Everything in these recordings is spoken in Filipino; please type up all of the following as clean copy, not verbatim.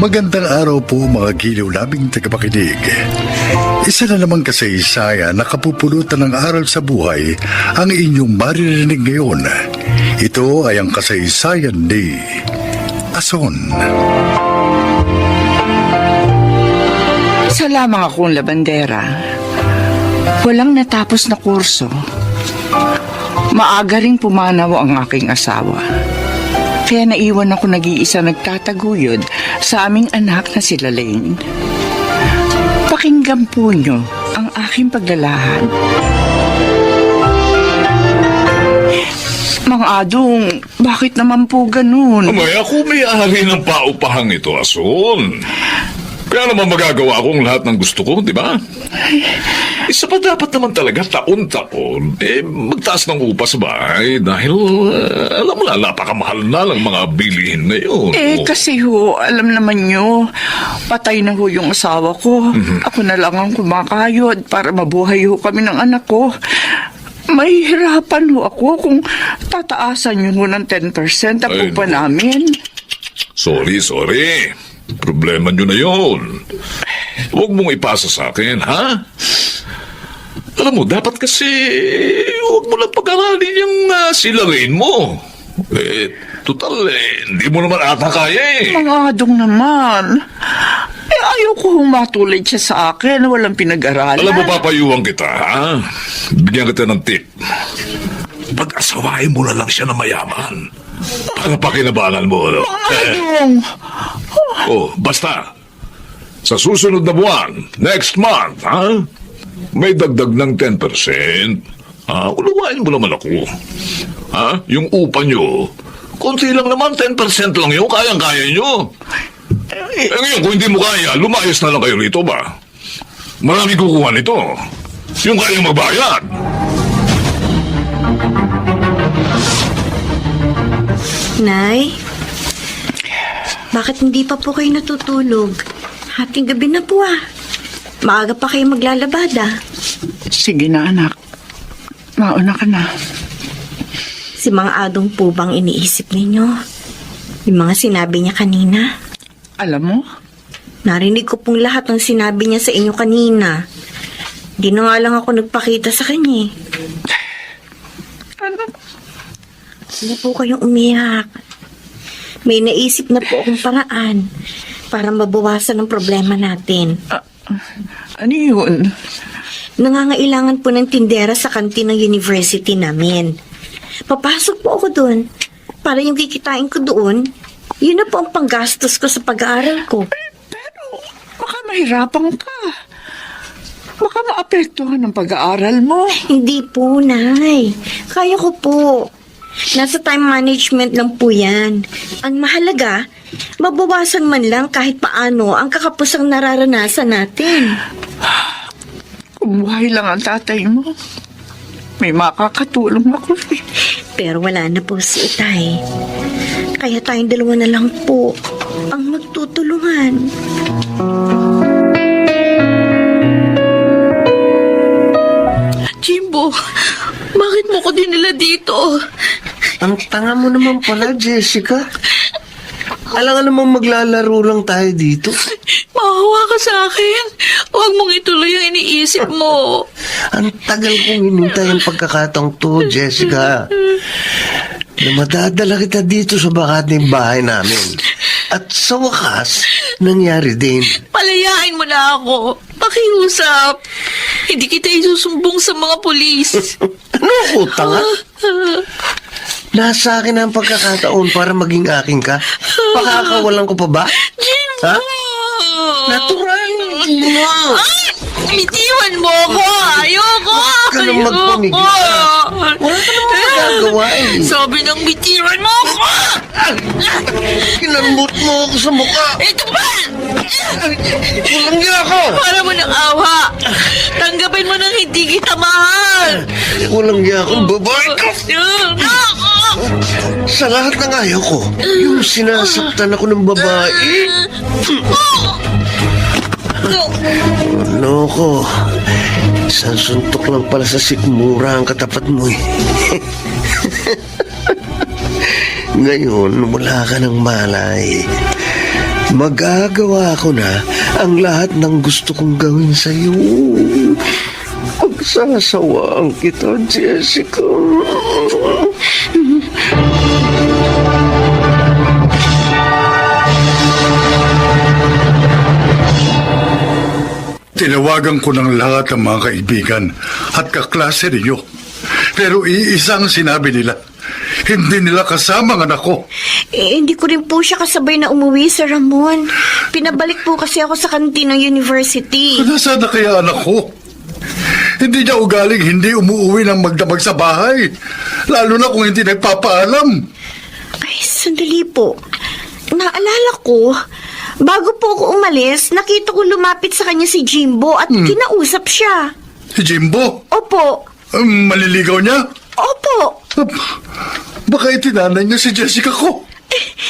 Magandang araw po mga giliw naming tagapakinig. Isa na namang kasaysayan na kapupulutan ng aral sa buhay ang inyong maririnig ngayon. Ito ay ang kasaysayan ni Ason. Isa lamang akong labandera. Walang natapos na kurso. Maaga ring pumanaw ang aking asawa. Kaya naiwan ako nag-iisa nagtataguyod sa aming anak na si Lalaine. Pakinggan po nyo ang aking paglalahad. Mang Adong, bakit naman po ganun? Amay, ako may-ari ng paupahang ito, Ason. Kaya naman magagawa akong lahat ng gusto ko, di ba? Isa pa dapat naman talaga taon-taon, magtaas ng upa sa bahay dahil, alam mo na, napakamahal na lang mga bilihin na yun. Kasi alam naman nyo, patay na yung asawa ko. Ako na lang ang kumakayod para mabuhay kami ng anak ko. Mahihirapan ako kung tataasan nyo ng 10% ang upa namin. Sorry. Problema nyo na yun. Huwag mong ipasa sa akin, ha? Alam mo, dapat kasi huwag mo lang pag-aralin yung silarin mo. Total, hindi mo naman ata kaya Mga Adong naman. Ayaw ko matulad siya sa akin na walang pinag-aralan. Alam mo, papayuhan kita, ha? Bigyan kita ng tip. Pag-asawain mo na lang siya na mayaman. Para pakinabangan mo, ano? Adong! Basta. Sa susunod na buwan, next month, ha? May dagdag ng 10%. Ulawain mo naman ako. Ha? Yung upa nyo, konti lang naman, 10% lang yun, kayang-kaya nyo. Ngayon, kung hindi mo kaya, lumayas na lang kayo rito ba? Marami kukuha nito. Yung kayang magbayad. Nay, bakit hindi pa po kayo natutulog? Hating gabi na po Maaga pa kayo maglalabada. Sige na, anak. Mauna ka na. Si Mang Adong po bang iniisip ninyo? Yung mga sinabi niya kanina? Alam mo, Narinig ko pong lahat ng sinabi niya sa inyo kanina. Di na nga lang ako nagpakita sa kanya. ano? Hindi po kayong umiyak. May naisip na po akong paraan para mabawasan ang problema natin. Ano yun? Nangangailangan po ng tindera sa kantin ng university namin. Papasok po ako doon para yung kikitain ko doon, yun na po ang panggastos ko sa pag-aaral ko. Pero baka mahirapan ka. Baka maapektuhan ang pag-aaral mo. Hindi po, Nay. Kaya ko po. Nasa time management lang po yan. Ang mahalaga, mabawasan man lang kahit paano ang kakapusang nararanasan natin. Kung buhay lang ang tatay mo, may makakatulong ako. Pero wala na po si Itay. Kaya tayong dalawa na lang po ang magtutulungan. Jimbo, bakit mo ko dinala dito? Ang tanga mo naman pala, Jessica. Alam namang maglalaro lang tayo dito. Maawa ka sa akin. Huwag mong ituloy ang iniisip mo. Ang tagal kong hinintay ang pagkakataong to, Jessica. Na madadala kita dito sa bakating bahay namin. At sa wakas, nangyari din. Palayain mo na ako. Pakiusap. Hindi kita isusumbong sa mga pulis. Ano ko, tanga? Nasa akin ang pagkakataon para maging akin ka. Pakakawalan ko pa ba? Jimbo! Ha? Natural, hindi mo. Bitiwan mo ako! Ayoko! Huwag ka nang magpumigil ka. Wala ka naman magagawa Sabi ng bitiwan mo ako! Kinambot mo ako sa mukha. Ito ba? Walang niya ako. Para mo ng awa. Tanggapin mo nang hindi kita mahal. Walang niya akong babae ka. Sa lahat ng ayaw ko, yung sinasaktan ako ng babae. Ano ko? Isang suntok lang pala sa sikmura ang katapat mo eh. Ngayon, wala ka ng malay. magagawa ko na ang lahat ng gusto kong gawin sa'yo. Pagsasawaan kita, Jessica. Tinawagan ko ng lahat ng mga kaibigan at kaklase ninyo. Pero iisang sinabi nila, hindi nila kasama ang anak ko. Hindi ko rin po siya kasabay na umuwi, Sir Ramon. Pinabalik po kasi ako sa kantin ng university. Nasaan na kaya anak ko? Hindi niya ugaling hindi umuwi ng magdamag sa bahay. Lalo na kung hindi nagpapaalam. Ay, sandali po. Naalala ko, bago po ako umalis, nakita ko lumapit sa kanya si Jimbo at kinausap siya. Si Jimbo? Opo. Maliligaw niya? Opo. Baka itinanay niya si Jessica ko.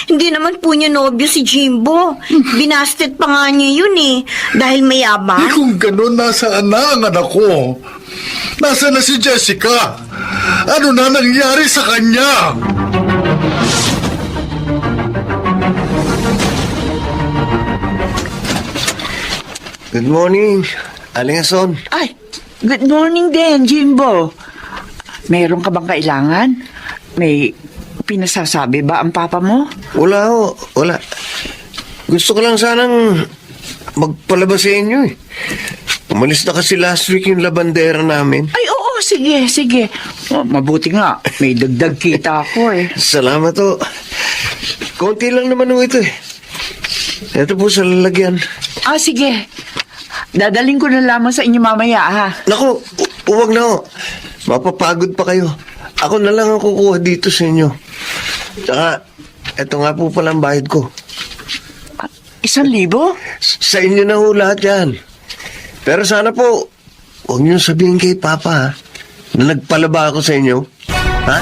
Hindi naman po niya nobyo si Jimbo. Binasted pa nga niya yun eh. Dahil mayabang. Kung ganun, nasaan na ang anak ko? Nasaan na si Jessica? Ano na nangyari sa kanya? Good morning, Aling Ason. Ay, good morning din, Jimbo. Meron ka bang kailangan? May pinasasabi ba ang papa mo? Wala ho, wala. Gusto ko lang sanang magpalabas sa inyo eh. Umalis na kasi last week yung labandera namin. Ay, oo, sige, sige. Oh, mabuti nga, may dagdag kita ako eh. Salamat ho. Konti lang naman ho ito eh. Ito po sa lalagyan. Ah, sige. Dadaling ko na lamang sa inyo mamaya, ha? Naku, huwag na ho. Mapapagod pa kayo. Ako na lang ang kukuha dito sa inyo. Tsaka, eto nga po pala ang bayad ko. 1,000? Sa inyo na ho lahat yan. Pero sana po, huwag niyo sabihin kay Papa ha, na nagpalaba ako sa inyo. Ha?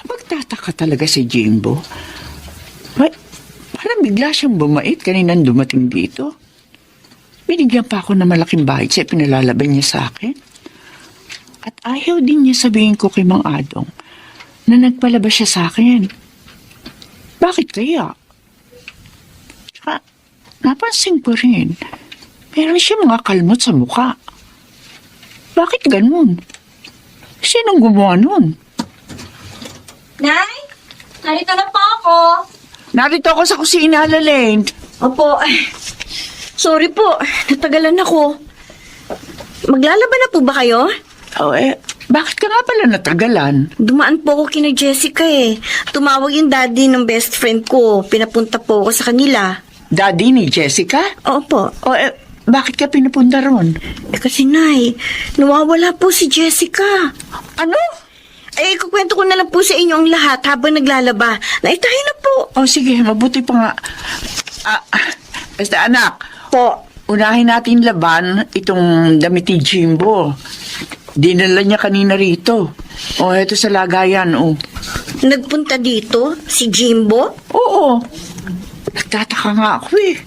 Magtataka talaga si Jimbo. Parang bigla siyang bumait kaninang dumating dito. Binigyan pa ako ng malaking bahid sa pinalalaban niya sa akin. At ayaw din niya sabihin ko kay Mang Adong na nagpalaba siya sa akin. Bakit kaya? Tsaka, napansin ko rin, meron siya mga kalmot sa mukha. Bakit ganun? Sinong gumawa nun? Nay, narito na po ako. Narito ako sa kusina, Lalaine. Opo. Sorry po, natagalan ako. Maglalaban na po ba kayo? Oh, bakit ka nga pala natagalan? Dumaan po ako kina Jessica eh. Tumawag yung daddy ng best friend ko. Pinapunta po ako sa kanila. Daddy ni Jessica? Opo. O, bakit ka pinupunta ron? Kasi Nay, nawawala po si Jessica. Ano? Kukwento ko na lang po sa inyo ang lahat habang naglalaba. Naitahin na po. O, sige, mabuti pa nga. Basta anak, Po. unahin natin laban itong damit ni Jimbo. Dinala niya kanina rito. O, eto sa lagayan, o. Nagpunta dito si Jimbo? Oo. Nagtataka nga ako eh.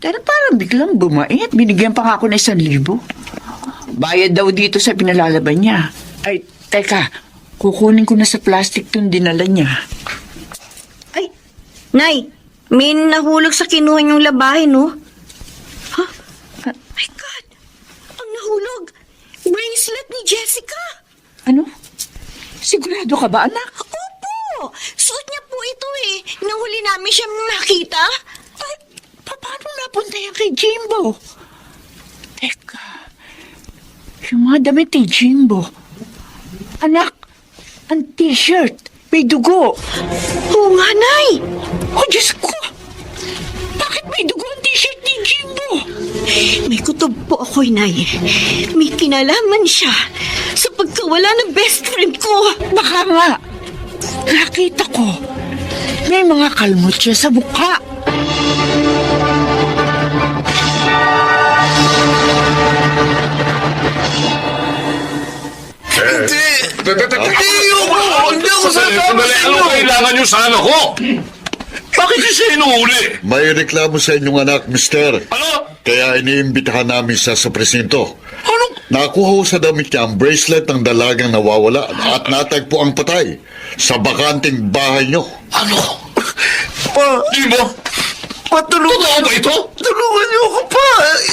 Pero parang biglang bumait. Binigyan pa nga ako ng 1,000. Bayad daw dito sa pinalalaban niya. Ay, teka. Kukunin ko na sa plastic tong dinala niya. Ay, Nay, may nahulog sa kinuha niyong labahin, no? Ha? My God! Ang nahulog! Bracelet ni Jessica! Ano? Sigurado ka ba, anak? Opo! Suot niya po ito eh. Nahuli namin siya nakita. Ay, paano napunta yan kay Jimbo? Teka, yung mga damit ni Jimbo. Anak, ang t-shirt, may dugo. Oo nga, Nay! Oh, Diyos ko! Bakit may dugo ang t-shirt ni Jimbo? May kutob po ako, Nay. May kinalaman siya sa pagkawala ng best friend ko. Baka nga. Nakita ko. May mga kalmot siya sa mukha. Hindi ako sasama sa inyo! Ano kailangan nyo sa anak ko? Bakit siya inuuli? May reklamo sa inyong anak, mister. Ano? Kaya iniimbitahan namin siya sa presinto. Anong? Nakuha ko sa damit niya ang bracelet ng dalagang nawawala at natagpo ang patay sa bakanting bahay niyo. Ano? Pa, Jimbo? patulungan. Totoo ba ito? Tulungan niyo ako pa.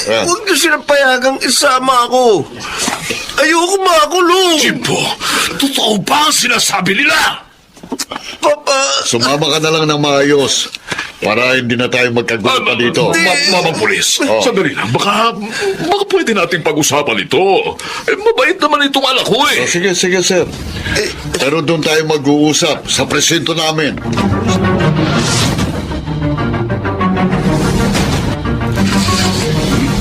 Ah. Huwag niyo silang payagang isama ako. Ayoko makulong. Jimbo, totoo ba ang sinasabi nila? Papa, Sumama ka na lang ng maayos para hindi na tayo magkagulo pa dito. Mamang pulis, Oh. sandali lang. Baka pwede nating pag-usapan ito. Mabait naman itong anak ko Oh, eh. sige, sir. Pero doon tayo mag-uusap sa presinto namin.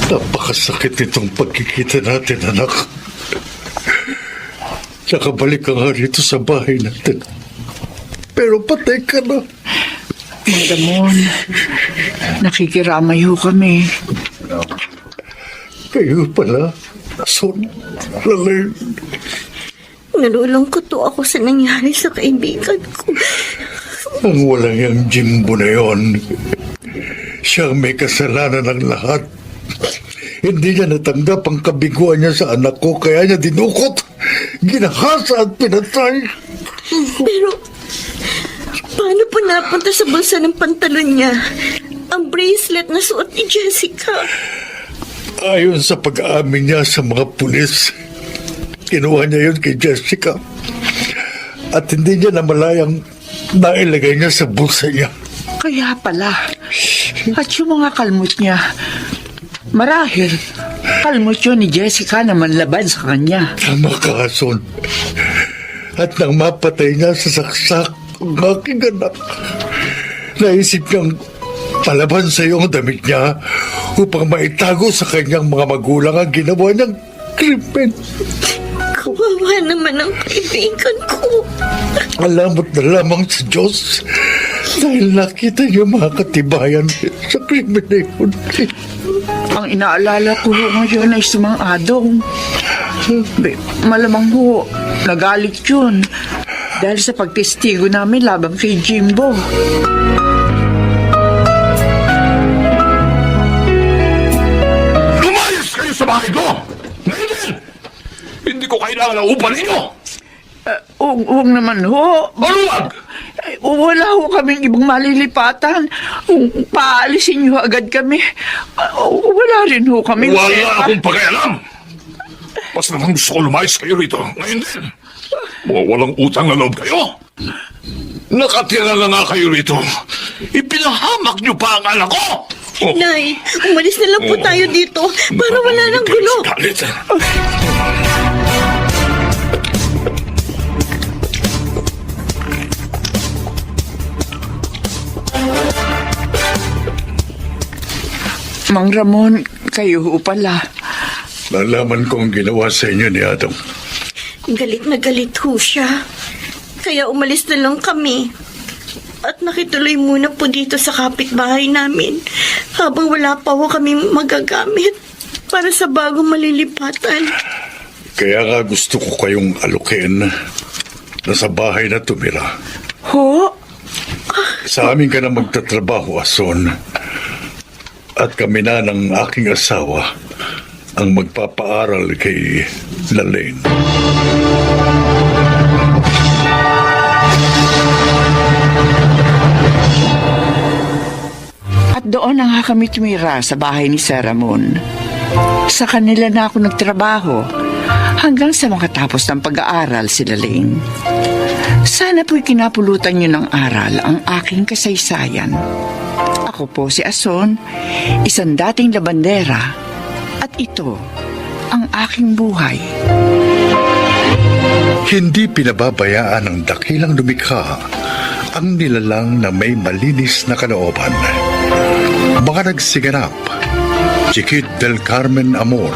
Napakasakit nitong pagkikita natin, anak. Nakabalik ka nga rito sa bahay natin. Pero patay ka na. Mang Ramon, nakikiramay ho kami. Kayo pala, Son, Lalern. Nalulungkot to ako sa nangyari sa kaibigan ko. Ang walang yung Jimbo na yon. Siya ang may kasalanan ng lahat. Hindi niya natanggap ang kabiguan niya sa anak ko, kaya niya dinukot, ginahasa at pinatay. Pero, paano po napunta sa bulsa ng pantalon niya ang bracelet na suot ni Jessica? Ayon sa pag-aamin niya sa mga pulis, kinuha niya yun kay Jessica. At hindi niya namalayang nailagay niya sa bulsa niya. Kaya pala. At yung mga kalmot niya, marahil, kalmot yun ni Jessica na manlaban sa kanya. Tama ka, Son. At nang mapatay niya sa saksak ang aking anak, naisip niyang palaban sa iyo ang damit niya upang maitago sa kanyang mga magulang ang ginawa niyang krimen. Kawawa naman ang kaibigan ko. Alamot na lamang sa Diyos dahil nakita niyo mga katibayan sa krimen na yun. Ang inaalala ko ho ngayon ay si Mang Adong. Malamang ho, nagalit yun. Dahil sa pagtestigo namin labang kay Jimbo. Lumayas kayo sa bahay ko! Ngayon din! Hindi ko kailangan ng upa ninyo! Huwag naman ho. Maluwag! Wala ho kaming ibang malilipatan. Paalisin niyo agad kami. Wala rin ho kaming Wala akong pakialam! Basta naman gusto ko lumayas kayo rito. Ngayon din! Mga walang utang na loob kayo! Nakatira na nga kayo rito. Ipinahamak niyo pa ang anak ko! Oh. Nay, umalis na lang po tayo dito para wala nang gulo. Galit. Mang Ramon, kayo ho pala. Nalaman ko ang ginawa sa inyo ni Adong. Galit na galit ho siya. Kaya umalis na lang kami. At nakituloy muna po dito sa kapitbahay namin habang wala pa ho kami magagamit para sa bagong malilipatan. Kaya nga gusto ko kayong alukin na sa bahay na tumira. Ho? Sa amin ka na magtatrabaho, Ason. At kami na ng aking asawa ang magpapaaral kay Lalaine. At doon na nga kami tumira sa bahay ni Sir Ramon. Sa kanila na ako nagtrabaho hanggang sa makatapos ng pag-aaral si Lalaine. Sana po'y kinapulutan niyo ng aral ang aking kasaysayan. Ako po si Ason, isang dating labandera, at ito ang aking buhay. Hindi pinababayaan ng dakilang lumikha ang nilalang na may malinis na kalooban. Mga nagsiganap, Chiquit del Carmen Amor,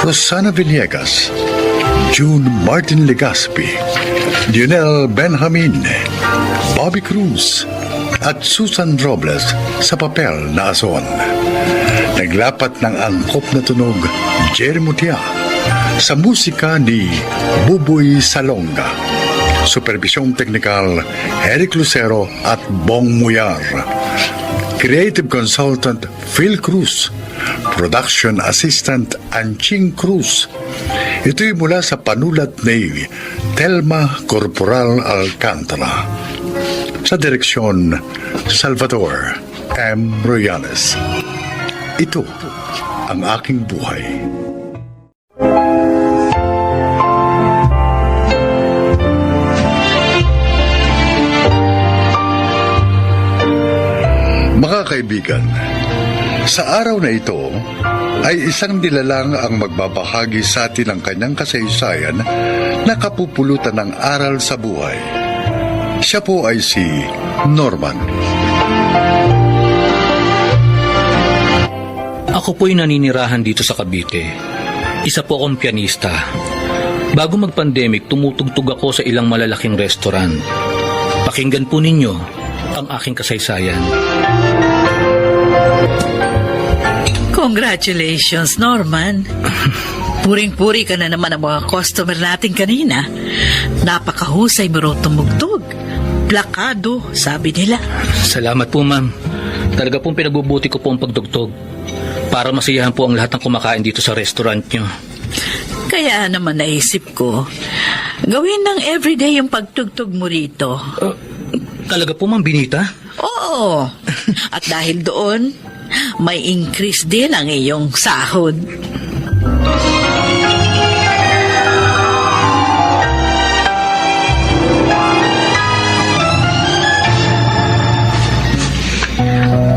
Rosana Villegas, June Martin Legaspi, Lionel Benjamin, Bobby Cruz, at Susan Robles sa papel na Ason. Naglapat ng angkop na tunog, Jerry Mutia, sa musika ni Buboy Salonga. Supervisyong teknikal, Eric Lucero at Bong Muyar. Creative Consultant Phil Cruz. Production Assistant Anching Cruz. Ito'y mula sa panulat ni Telma Corporal Alcantara. Sa direksyon, Salvador M. Royanes. Ito ang aking buhay. Mga kaibigan, sa araw na ito ay isang nilalang ang magbabahagi sa atin ng kanyang kasaysayan na kapupulutan ng aral sa buhay. Siya po ay si Norman. Ako po'y naninirahan dito sa Cavite. Isa po akong pianista. Bago mag-pandemic, tumutugtog ako sa ilang malalaking restaurant. Pakinggan po ninyo ang aking kasaysayan. Congratulations, Norman. Puring-puri ka na naman ang mga customer natin kanina. Napakahusay mo raw tumugtog. Plakado, sabi nila. Salamat po, ma'am. Talaga pong pinagbubuti ko po ang pagdugtog para masiyahan po ang lahat ng kumakain dito sa restaurant nyo. Kaya naman naisip ko, gawin ng everyday yung pagtugtog mo rito. Talaga po, ma'am Binita? Oo. At dahil doon, may increase din ang iyong sahod.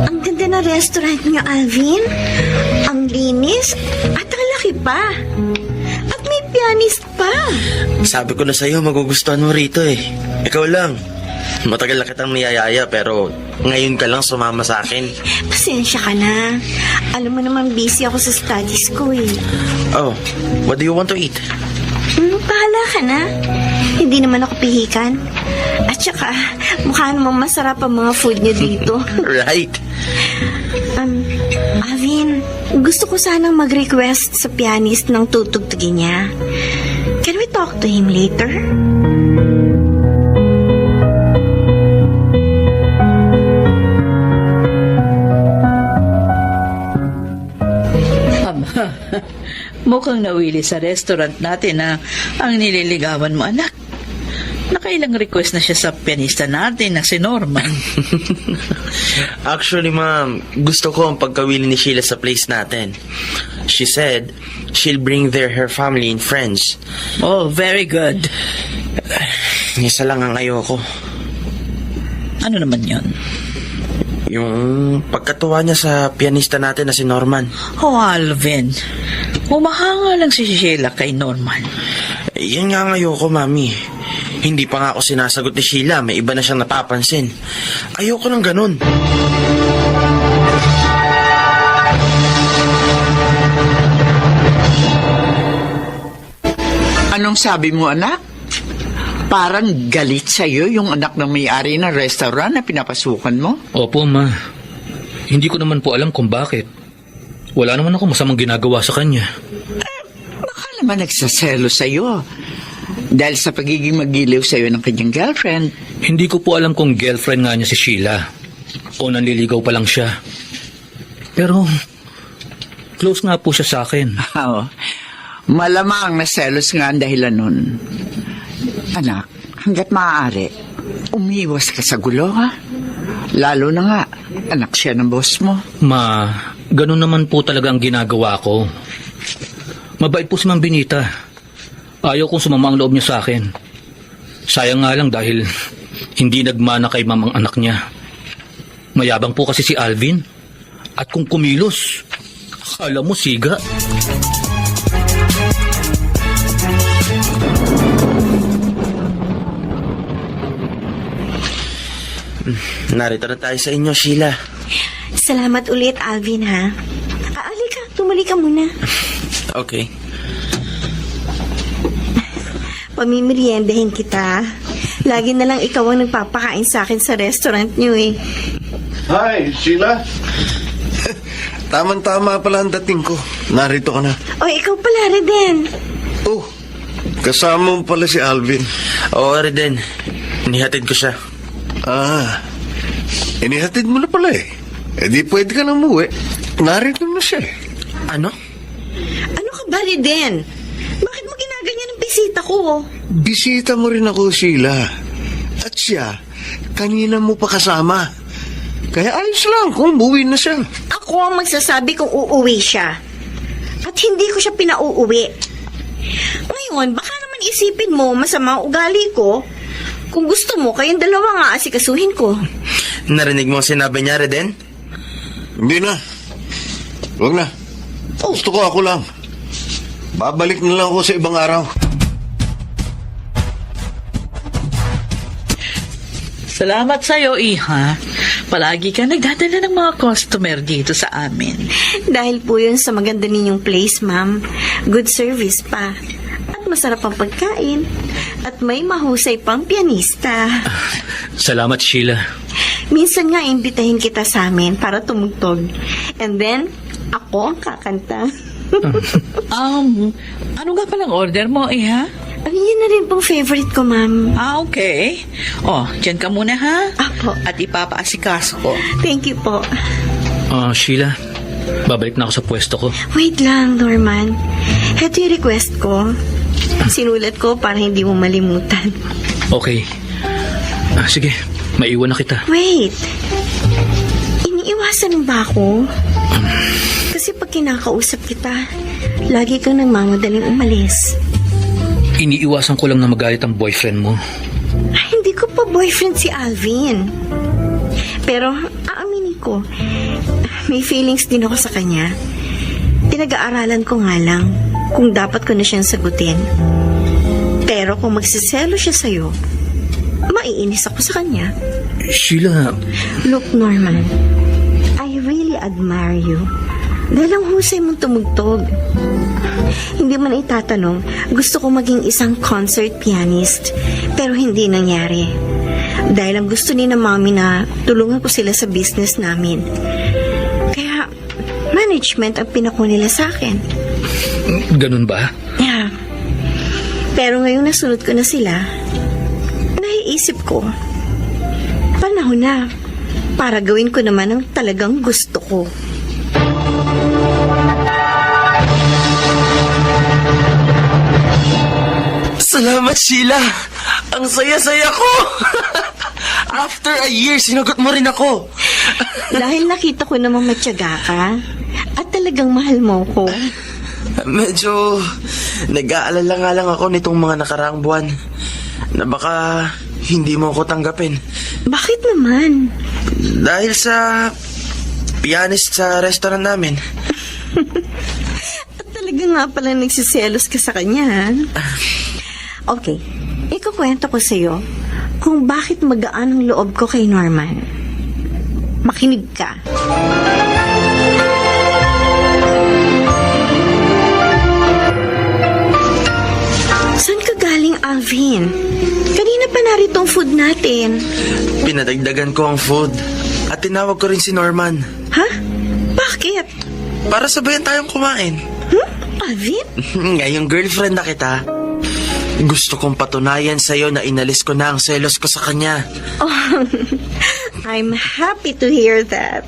Ang ganda na restaurant niyo, Alvin. Ang linis at ang laki pa. At may pianist pa. Sabi ko na sa'yo, magugustuhan mo rito eh. Ikaw lang. Matagal na kitang niyayaya pero ngayon ka lang sumama sa akin. Pasensya ka na. Alam mo naman busy ako sa studies ko eh. Oh, what do you want to eat? Bahala ka na. Hindi naman ako pihikan. At saka, mukha namang masarap ang mga food niyo dito. Right. Alvin, gusto ko sanang mag-request sa pianist ng tutugtugin niya. Can we talk to him later? Mukhang nawili sa restaurant natin na ang nililigawan mo, anak. Nakailang request na siya sa pianista natin na si Norman. Actually, ma'am, gusto ko ang pagkawili ni Sheila sa place natin. She said she'll bring there her family and friends. Oh, very good. Isa lang ang ayoko. Ano naman yon? Yung pagkatuwa niya sa pianista natin na si Norman. Oh, Alvin. Humahanga lang si Sheila kay Norman. Yan nga ang ayoko, mami. Hindi pa nga ako sinasagot ni Sheila. May iba na siyang napapansin. Ayoko ng ganun. Anong sabi mo, anak? Parang galit sa'yo yung anak ng may-ari ng restaurant na pinapasukan mo? Opo, ma. Hindi ko naman po alam kung bakit. Wala naman ako masamang ginagawa sa kanya. Baka naman nagsaselo sa'yo. Dahil sa pagiging magiliw sa'yo ng kanyang girlfriend. Hindi ko po alam kung girlfriend nga niya si Sheila o nanliligaw pa lang siya. Pero close nga po siya sa akin. Oh, malamang na selos nga ang dahilan nun. Anak, hanggat maaari, umiwas ka sa gulo, ha? Lalo na nga, anak siya ng boss mo. Ma, ganun naman po talaga ang ginagawa ko. Mabait po si Ma'am Binita. Ayaw kong sumama ang loob niya sa akin. Sayang nga lang dahil hindi nagmana kay Ma'am ang anak niya. Mayabang po kasi si Alvin. At kung kumilos, akala mo siga. Narito na tayo sa inyo, Sheila. Salamat ulit, Alvin, ha? Alika, tumuli ka muna. Okay. Pamimeriendahin kita. Lagi na lang ikaw ang nagpapakain sa akin sa restaurant niyo, eh. Hi, Sheila. Tama-tama pala ang dating ko. Narito ka na. O, ikaw pala, Reden. Oh, kasama mo pala si Alvin. Oo, Reden. Nihatid ko siya. Ah, Inihatid mo na pala eh. Eh di pwede ka na umuwi. Narito na siya eh. Ano? Ano ka ba, Reden? Bakit mo ginaganyan ang bisita ko? Bisita mo rin ako, Sheila. At siya, kanina mo pa kasama. Kaya ayos lang kung umuwi na siya. Ako ang magsasabi kung uuwi siya. At hindi ko siya pinauuwi. Ngayon, baka naman isipin mo masama ang ugali ko. Kung gusto mo, kayong dalawa nga asikasuhin ko. Narinig mo ang sinabi niya, Reden? Hindi na. Huwag na. Gusto ko ako lang. Babalik na lang ako sa ibang araw. Salamat sa'yo, Iha. Palagi ka nagdadala ng mga customer dito sa amin. Dahil po yun sa maganda ninyong place, ma'am. Good service pa. At masarap ang pagkain. At may mahusay pang pianista. Salamat, Sheila. Minsan nga imbitahin kita sa amin para tumugtog. And then, ako ang kakanta. Ano nga palang order mo, Iha? Yun na rin pong favorite ko, ma'am. Okay. Oh, dyan ka muna, ha? Apo. At ipapaasikaso ko. Thank you po. Sheila, babalik na ako sa pwesto ko. Wait lang, Norman. Ito yung request ko. Sinulat ko para hindi mo malimutan. Okay. Sige, maiwan na kita. Wait. Iniiwasan mo ba ako? Kasi pag kinakausap kita, lagi kang nagmamadaling umalis. Iniiwasan ko lang na magalit ang boyfriend mo. Ay, hindi ko pa boyfriend si Alvin. Pero, aaminin ko, may feelings din ako sa kanya. Pinag-aaralan ko nga lang kung dapat ko na siyang sagutin. Pero kung magsiselo siya sa'yo, maiinis ako sa kanya. Sheila, Look, Norman, I really admire you. Dahil ang husay mong tumugtog. Hindi man itatanong, gusto ko maging isang concert pianist. Pero hindi nangyari. Dahil ang gusto ni na mami na tulungan ko sila sa business namin. Kaya, management ang pinako nila sa akin. ganun ba? Yeah. Pero ngayong nasunod ko na sila, naiisip ko, panahon na para gawin ko naman ang talagang gusto ko. Salamat, Sheila! Ang saya-saya ko! After a year, sinagot mo rin ako. Dahil nakita ko namang matyaga ka at talagang mahal mo ko. Medyo nag-aalala nga lang ako nitong mga nakaraang buwan na baka hindi mo ako tanggapin. Bakit naman? Dahil sa pianist sa restaurant namin. At talaga nga pala nagsiselos ka sa kanya, ha? Okay, ikukwento ko sa'yo kung bakit magaan ang loob ko kay Norman. Makinig ka. Saan ka galing, Alvin? Kanina pa narito ang food natin. Pinadagdagan ko ang food at tinawag ko rin si Norman. Ha? Bakit? Para sabayan tayong kumain. Alvin? Ngayong girlfriend na kita, gusto kong patunayan sa'yo na inalis ko na ang selos ko sa kanya. Oh, I'm happy to hear that.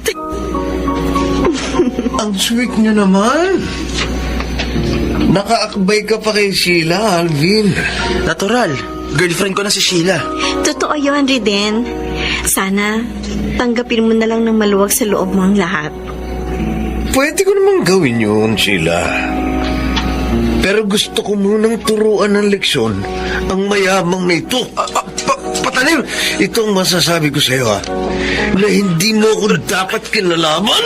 Ang sweet niyo naman. Nakaakbay ka pa kay Sheila, Alvin. Natural, girlfriend ko na si Sheila. Totoo yun, Reden. Sana, tanggapin mo na lang ng maluwag sa loob mo ang lahat. Pwede ko namang gawin yun, Sheila. Pero gusto ko munang turuan ng leksyon ang mayamang na ito. Patalim! Ito ang masasabi ko sa'yo, ha? Na hindi mo ako dapat kinalaman.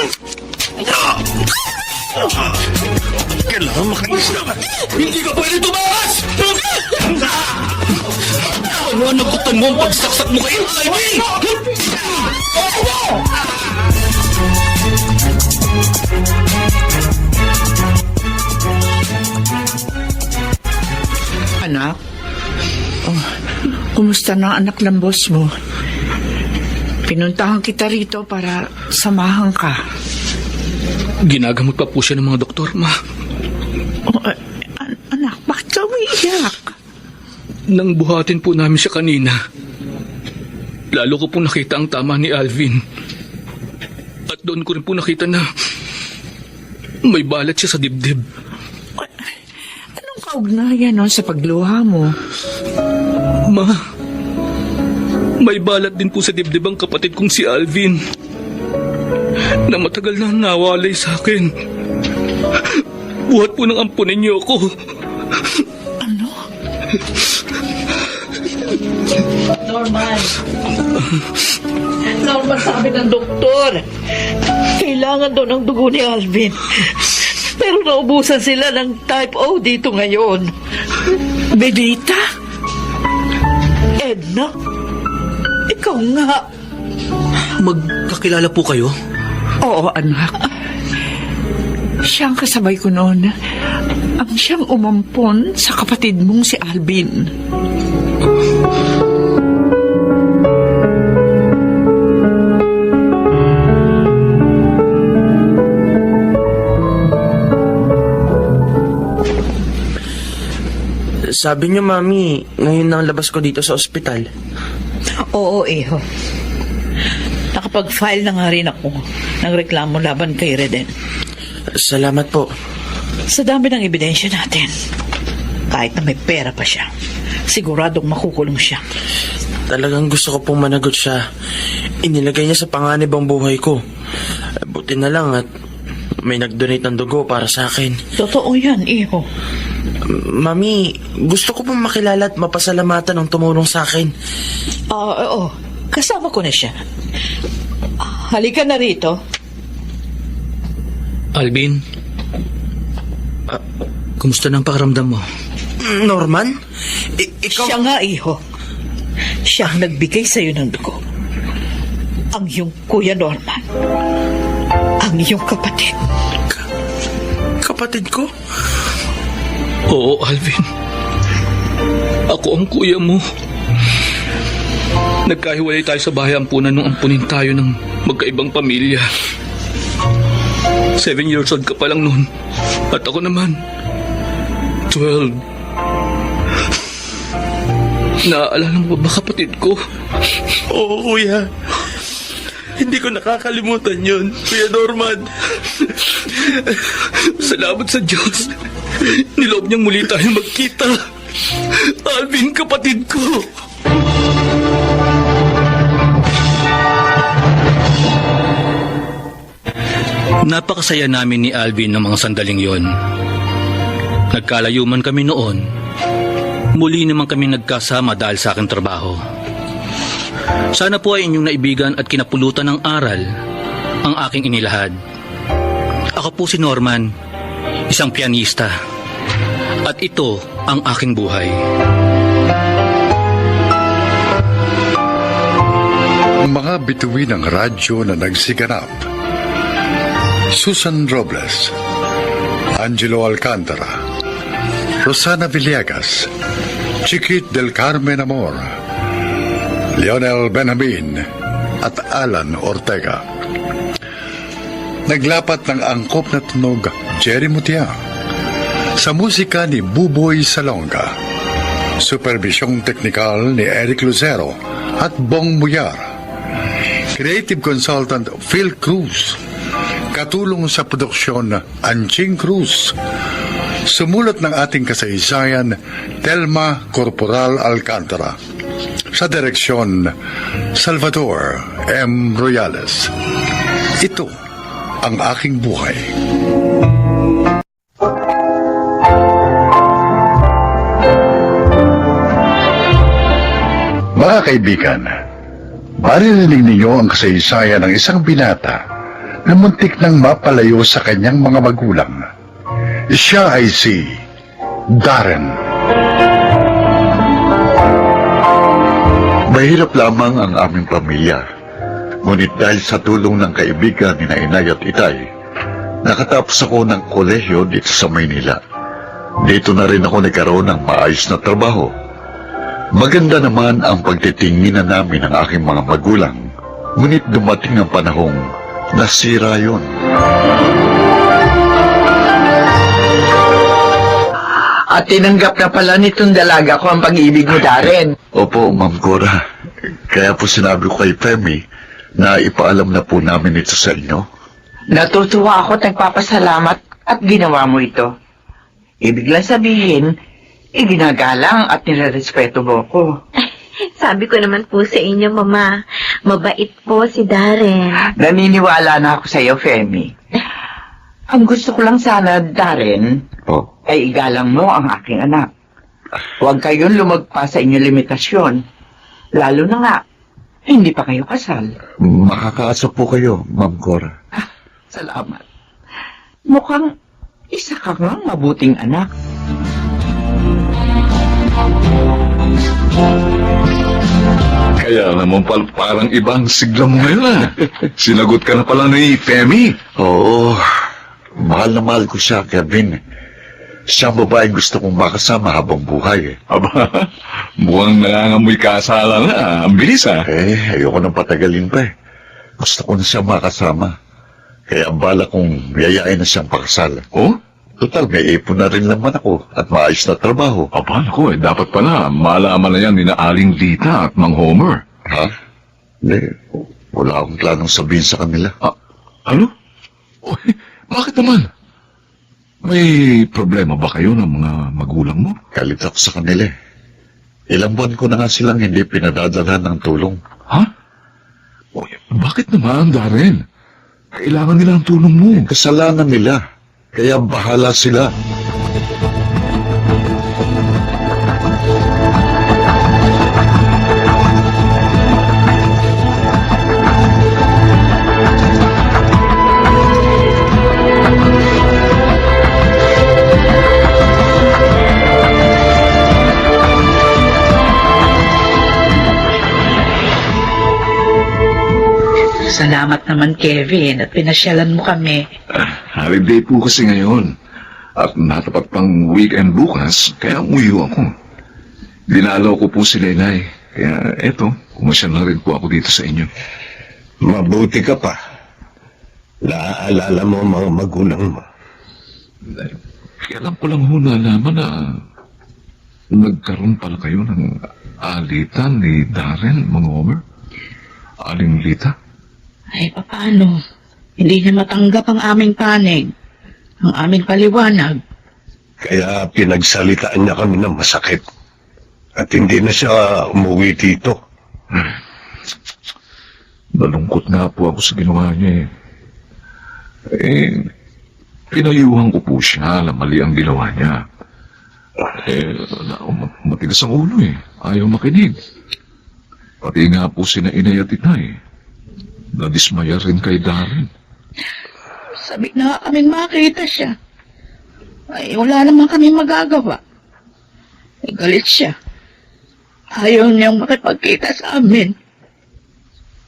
Kailangan makainis na. Hindi ka pwede tumakas! Ano ang nagutan mo ang pagsaksak mo kayo, Ivy? Anak? Oh, kumusta na ang anak ng boss mo? Pinuntahan kita rito para samahan ka. Ginagamot pa po siya ng mga doktor, ma. Oh, anak, bakit ka umiiyak? Nang buhatin po namin siya kanina. lalo ko po nakita ang tama ni Alvin. At doon ko rin po nakita na may balat siya sa dibdib. Anong kaugnayan nun sa pagluha mo? Ma, may balat din po sa dibdib ang kapatid kong si Alvin na matagal na nawalay sa akin. Buhat po ng ampunin niyo ako. Ano? Norman, sabi ng doktor, kailangan daw ng dugo ni Alvin. Pero naubusan sila ng type O dito ngayon. Benita? Edna, ikaw nga. Magkakilala po kayo? Oo, anak. Siyang kasabay ko noon. Ang siyang umampon sa kapatid mong si Alvin. Sabi niyo, Mami, ngayon nang labas ko dito sa ospital. Oo, Iho. Nakapag-file na nga rin ako ng reklamo laban kay Reden. Salamat po. Sa dami ng ebidensya natin, kahit na may pera pa siya, siguradong makukulong siya. Talagang gusto ko pong managot siya. Inilagay niya sa panganib ang buhay ko. Buti na lang at may nag-donate ng dugo para sa akin. Totoo yan, Iho. Mami, gusto ko pong makilala at mapasalamatan ng tumulong sa akin. Oo, kasama ko na siya. Halika na rito. Alvin, kumusta na ang pakiramdam mo? Norman? Ikaw? Siya nga, Iho. Siya ang nagbigay sa'yo ng dugo. Ang iyong Kuya Norman. Ang iyong kapatid. Kapatid ko? Oo, Alvin. Ako ang kuya mo. Nagkahiwalay tayo sa bahay ampunan nung ampunin tayo ng magkaibang pamilya. 7 years old ka pa lang noon. At ako naman, 12. Naaalala mo ba kapatid ko? Oo, Kuya. Hindi ko nakakalimutan yun, Kuya Norman. Salamat sa Diyos. Niloob niyang muli tayo magkita. Alvin, kapatid ko. Napakasaya namin ni Alvin ng mga sandaling yon. Nagkalayo man kami noon, muli naman kami nagkasama dahil sa aking trabaho. Sana po ay inyong naibigan at kinapulutan ng aral ang aking inilahad. Ako po si Norman, isang pianista. At ito ang aking buhay. Mga bituin ng radyo na nagsiganap. Susan Robles, Angelo Alcantara, Rosana Villegas, Chiquit del Carmen Amor, Lionel Benjamin at Alan Ortega. Naglapat ng angkop na tunog Jerry Mutia. Sa musika ni Buboy Salonga. Supervisyong teknikal ni Eric Lucero at Bong Muyar. Creative consultant Phil Cruz. Katulong sa produksyon Anching Cruz. Sumulat ng ating kasaysayan Telma Corporal Alcantara. Sa direksyon Salvador M. Royales. Ito ang aking buhay. Mga kaibigan, maririnig ninyo ang kasaysayan ng isang binata na muntik nang mapalayo sa kanyang mga magulang. Siya ay si Darren. Mahirap lamang ang aming pamilya. Ngunit dahil sa tulong ng kaibigan ni Inay at Itay, nakatapos ako ng kolehiyo dito sa Maynila. Dito na rin ako nagkaroon ng maayos na trabaho. Maganda naman ang pagtitinginan namin ng aking mga magulang. Ngunit dumating ang panahong nasira yun. At tinanggap na pala nitong dalaga ko ang pag-ibig mo, Darren. Opo, Ma'am Cora. Kaya po sinabi ko kay Femi na ipaalam na po namin ito sa inyo. Natutuwa ako at nagpapasalamat at ginawa mo ito. Ibig lang sabihin, ginagalang at nirerespeto mo ko. Sabi ko naman po sa inyo, Mama, mabait po si Darren. Naniniwala na ako sa iyo, Femi. Ang gusto ko lang sana, Darren, Oh, ay igalang mo ang aking anak. Huwag kayong lumagpas sa inyong limitasyon. Lalo na nga, hindi pa kayo kasal. makakaasa po kayo, Ma'am Cora. Salamat. Mukhang isa ka nga mabuting anak. Kaya naman parang ibang sigla mo ngayon ah. Sinagot ka na pala ni Femi. Oo, mahal na mahal ko siya, Kevin. Siya ang babaeng gusto kong makasama habang buhay. Aba, mukhang nangangamoy kasalan na. Ang bilis ah. Ayoko nang patagalin pa eh. Gusto ko na siya makasama. Kaya ang bala kong yayain na siyang pakasal. Oh? Total, may ipon na rin naman ako at maayos na trabaho. Aba, naku eh. Dapat pala malaman na yan ni na Aling Lita at Mang Homer. Ha? Hindi, wala akong planong sabihin sa kanila. Ah, ano? Oh, bakit naman? May problema ba kayo ng mga magulang mo? Galit ako sa kanila eh. Ilang buwan ko na nga silang hindi pinadadalhan ng tulong. Ha? Oh, bakit naman, Darren? Kailangan nila ang tulong mo. Kasalanan nila. Kaya bahala sila. Salamat naman, Kevin, at pinasyalan mo kami. Holiday po kasi ngayon. At natapat pang weekend bukas, kaya umuwi ako. Dinalaw ko po si Lenay. Kaya eto, kumasyal na rin po ako dito sa inyo. Mabuti ka pa. Naaalala mo ang mga magulang mo. Kailan ko lang ho nalaman na nagkaroon pala kayo ng alitan ni Darren, Mang Homer. Aling Lita. Ay, paano? Hindi niya matanggap ang aming panig, ang aming paliwanag. Kaya pinagsalitaan niya kami ng masakit. At hindi na siya umuwi dito. Nalungkot nga po ako sa ginawa niya pinayuhan ko po siya na mali ang ginawa niya. Matigas ang ulo Ayaw makinig. Pati nga po sina inay at inay. Nadismaya rin kay Darren. Sabi na kaming makita siya. Ay, wala naman kami magagawa. Ay, galit siya. Ayaw niyang makipagkita sa amin.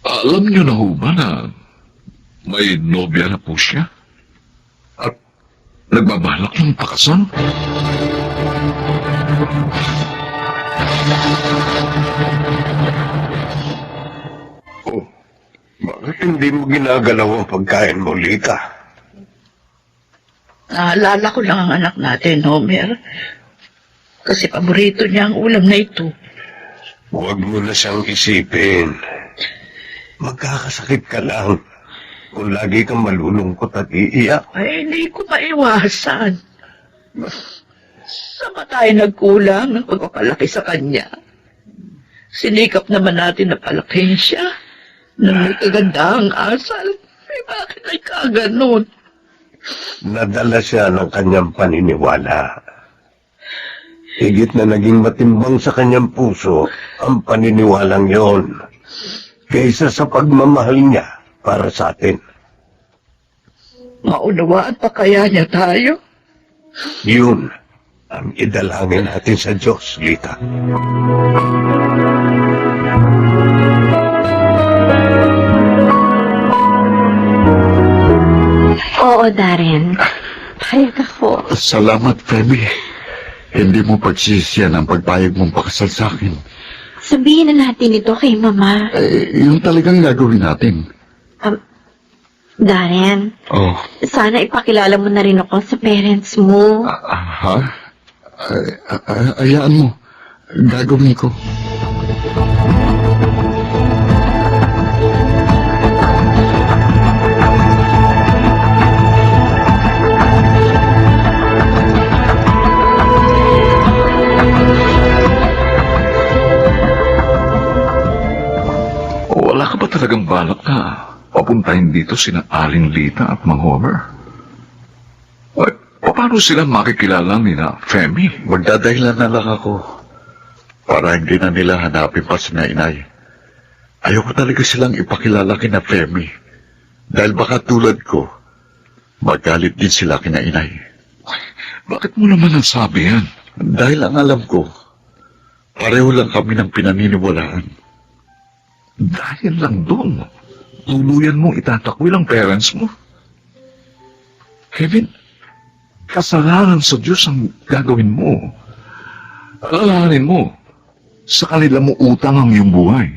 Alam niyo na ho ba na may nobya na po siya? At nagbabalak ng pakasal? Oh, bakit hindi mo ginagalaw ang pagkain mo, Lita? Naalala ko lang ang anak natin, Homer. Kasi paborito niya ang ulam na ito. Huwag mo na siyang isipin. Magkakasakit ka lang kung lagi kang malulungkot at iiyak. Ay, hindi ko maiwasan. Saan ba tayo nagkulang ng pagpapalaki sa kanya? Sinikap naman natin na palakihin siya nang may kagandahang asal. Eh, bakit ay kaganon? Nadala siya ng kanyang paniniwala. Higit na naging matimbang sa kanyang puso ang paniniwalang yon kaysa sa pagmamahal niya para sa atin. Maunawaan pa kaya niya tayo? Yun ang idalangin natin sa Diyos, Lita. Oo, Darren. Payag ako. Salamat, Femi. Hindi mo pagsisiyan ang pagpayag mong pakasal sa akin. Sabihin na natin ito kay Mama. Yung talagang gagawin natin. Darren, Oh, sana ipakilala mo na rin ako sa parents mo. ha? Ayaan mo. Gagawin ko. talagang balak na papuntahin dito sina Aling Lita at Mang Homer? Ay, paano sila makikilala nila Femi? Magdadahilan na lang ako para hindi na nila hanapin pa si Inay. Ayoko talaga silang ipakilala kina Femi dahil baka tulad ko, magalit din sila kina Inay. Bakit mo naman nasabi yan? Dahil ang alam ko, pareho lang kami ng pinaniniwalaan. Dahil lang doon, tuluyan mong itatakwil ang parents mo. Kevin, kasalanan sa Diyos ang gagawin mo. Alalahanin mo, sa kanila mo utang ang iyong buhay.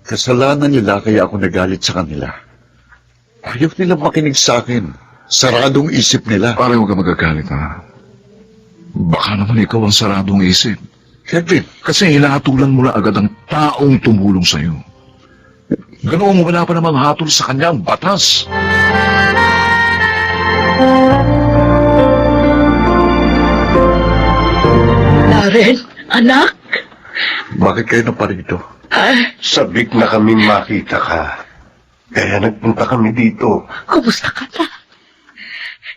Kasalanan nila kaya ako nagalit sa kanila. Ayaw nila makinig sa akin. Saradong isip nila. Pare, huwag ka magagalit, ha? Baka naman ikaw ang saradong isip. Kevin, Kasi hinahatulan mo na agad ang taong tumulong sa'yo. Ganoong wala pa namang hatol sa kanya ang batas. Darren, anak. bakit kayo na pa rito? Sabik na kaming makita ka. Kaya nagpunta kami dito. Kumusta ka na?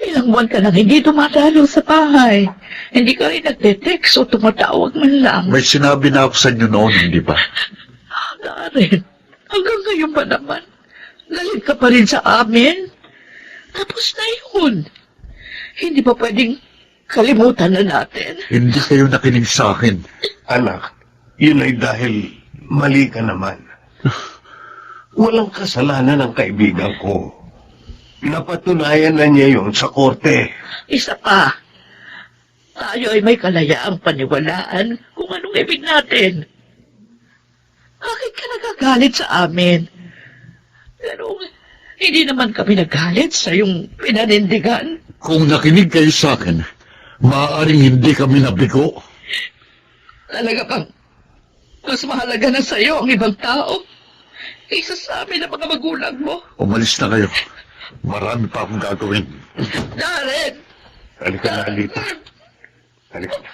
Ilang buwan ka lang hindi dumadalo sa bahay. Hindi ka rin nagte-text o tumatawag man lang. May sinabi na ako sa inyo noon, hindi ba? Darren, hanggang ngayon ba naman? Galit ka pa rin sa amin? Tapos na yun. Hindi ba pwedeng kalimutan na natin? Hindi kayo nakinig sa akin. Anak, yun ay dahil mali ka naman. Walang kasalanan ng kaibigan ko. Napatunayan na niya yun sa korte. Isa pa, tayo ay may kalayaang paniwalaan kung anong ibig natin. Bakit ka nagagalit sa amin? Pero hindi naman kami nagalit sa iyong pinanindigan. Kung nakinig kayo sa akin, maaaring hindi kami nabigo. Talaga bang mas mahalaga na sa iyo ang ibang tao kaysa sa amin ang mga magulang mo? Umalis na kayo. Marami pa akong gagawin. Darren! Halika na, Alita. Halika na.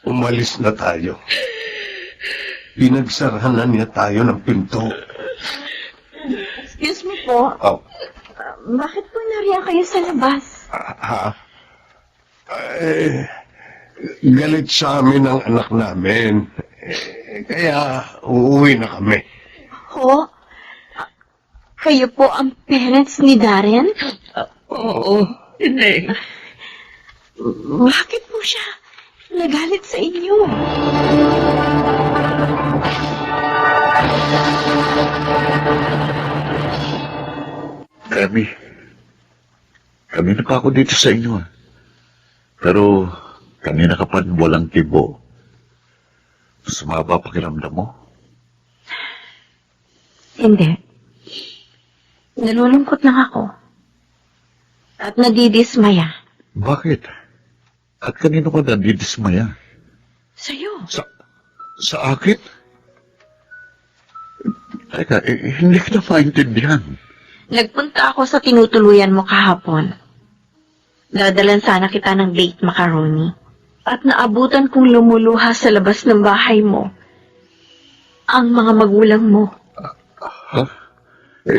Umalis na tayo. Pinagsarahan na niya tayo ng pinto. Excuse me po. Oh, Bakit po nariya kayo sa labas? galit sa amin ang anak namin. Kaya uuwi na kami. Ho? Kayo po ang parents ni Darren? Oo, hindi. Bakit po siya nagalit sa inyo? Kami na pa ako dito sa inyo. Pero kanina ka pa walang tibo. Sumaba pakiramdam mo? Hindi. Nalulungkot lang ako. At nadidismaya. Bakit? At kanino ka nandidismaya? Sa'yo. Sa akin? Teka, hindi kita maintindihan. Nagpunta ako sa tinutuluyan mo kahapon. Dadalan sana kita ng baked macaroni. At naabutan kong lumuluha sa labas ng bahay mo ang mga magulang mo. Ha?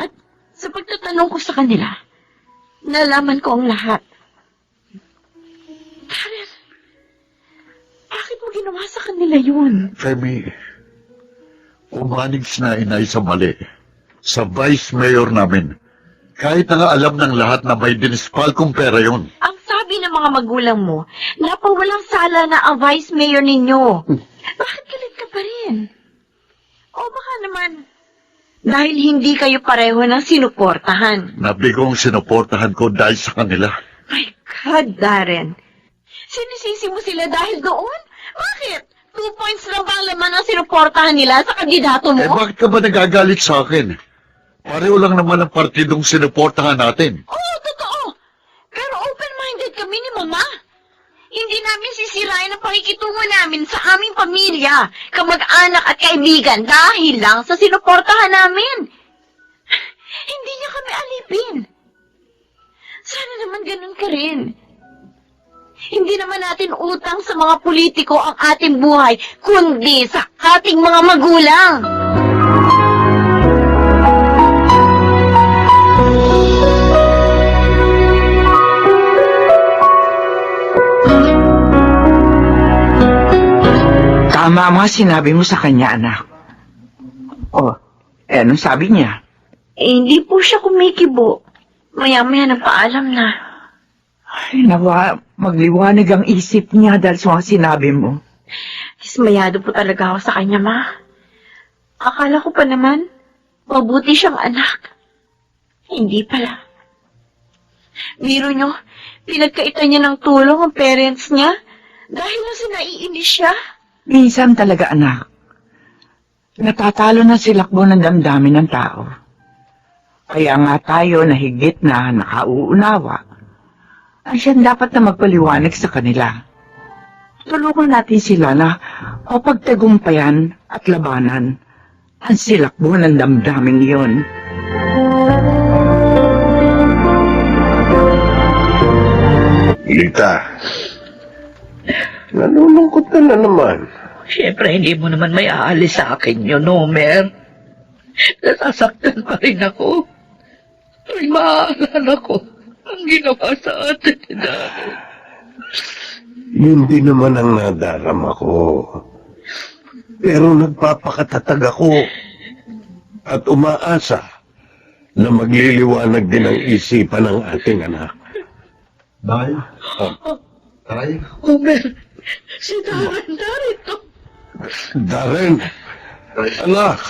At sa pagtatanong ko sa kanila, nalaman ko ang lahat. Karen, bakit mo ginawa sa kanila yun? Femi, umanig na inay sa mali. Sa vice mayor namin. Kahit na nga alam ng lahat na may dinispal kong pera yun. Ang sabi ng mga magulang mo, napawalang sala na ang vice mayor ninyo. Bakit galit ka pa rin? O baka naman, dahil hindi kayo pareho ng sinuportahan. Nabigong sinuportahan ko dahil sa kanila. My God, Darren. Sinisisi mo sila dahil doon? Bakit? 2 points lang ba ang laman ang sinuportahan nila sa kandidato mo? Bakit ka ba nagagalit sa akin? Pareho lang naman ang partidong sinuportahan natin. Oo, totoo. Pero open-minded kami ni Mama. Hindi namin sisirain ang pakikitungo namin sa aming pamilya, kamag-anak at kaibigan dahil lang sa sinuportahan namin. Hindi niya kami alipin. Sana naman ganun ka rin. Hindi naman natin utang sa mga politiko ang ating buhay, kundi sa ating mga magulang. Tama ang mga sinabi mo sa kanya, anak. Oh, anong sabi niya? Hindi po siya kumikibo. Maya-maya nagpaalam na. Ay, nawa, magliwanag ang isip niya dahil sa mga sinabi mo. Dismayado po talaga ako sa kanya, ma. Akala ko pa naman, mabuti siyang anak. Hindi pala. Biro nyo, pinagkaitan niya ng tulong ang parents niya dahil lang sa naiinis siya. Minsan talaga, anak. Natatalo na silakbo ng damdamin ng tao. Kaya nga tayo na higit na nakauunawa, ang siyang dapat na magpaliwanag sa kanila. Tulungan natin sila na mapagtagumpayan at labanan ang silakbo ng damdamin iyon. Lita, nalulungkot ka na naman. Siyempre, hindi mo naman may aalis sa akin yun, Homer. Nasasaktan pa rin ako. Ay, maaalala ko ang ginawa sa atin ni Daddy. Yun din naman ang nadarama ko. Pero nagpapakatatag ako at umaasa na magliliwanag din ang isipan ng ating anak. Nay, Tay, Homer, si Darren narito. Darren, anak,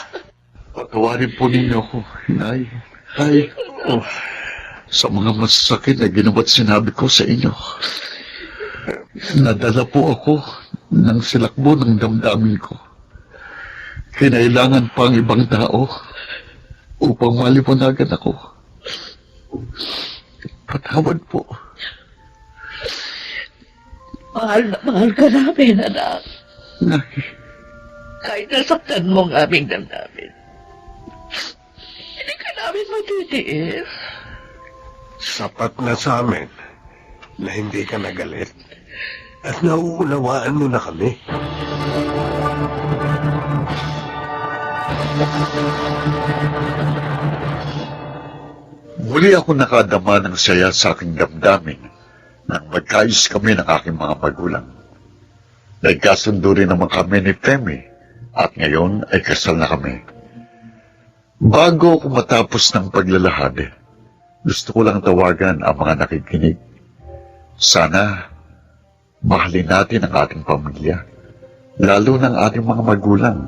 patawarin po ninyo ako, Nay. Tay, sa mga masasakit na ginawa't sinabi ko sa inyo. Nadala po ako ng silakbo ng damdamin ko. Kinailangan pa ang ibang tao upang maliwanagan ako. Patawad po. Mahal na mahal ka namin, anak. Nay, Kahit nasaktan mo ang aming damdamin. Hindi ka namin matitiis. sapat na sa amin na hindi ka nagalit at nauunawaan mo na kami. muli ako nakadama ng saya sa aking damdamin nang magkayos kami ng aking mga magulang. Nagkasundo rin naman kami ni Femi at ngayon ay kasal na kami. Bago ako matapos ng paglalahad, gusto ko lang tawagan ang mga nakikinig. Sana mahalin natin ang ating pamilya, lalo ng ating mga magulang.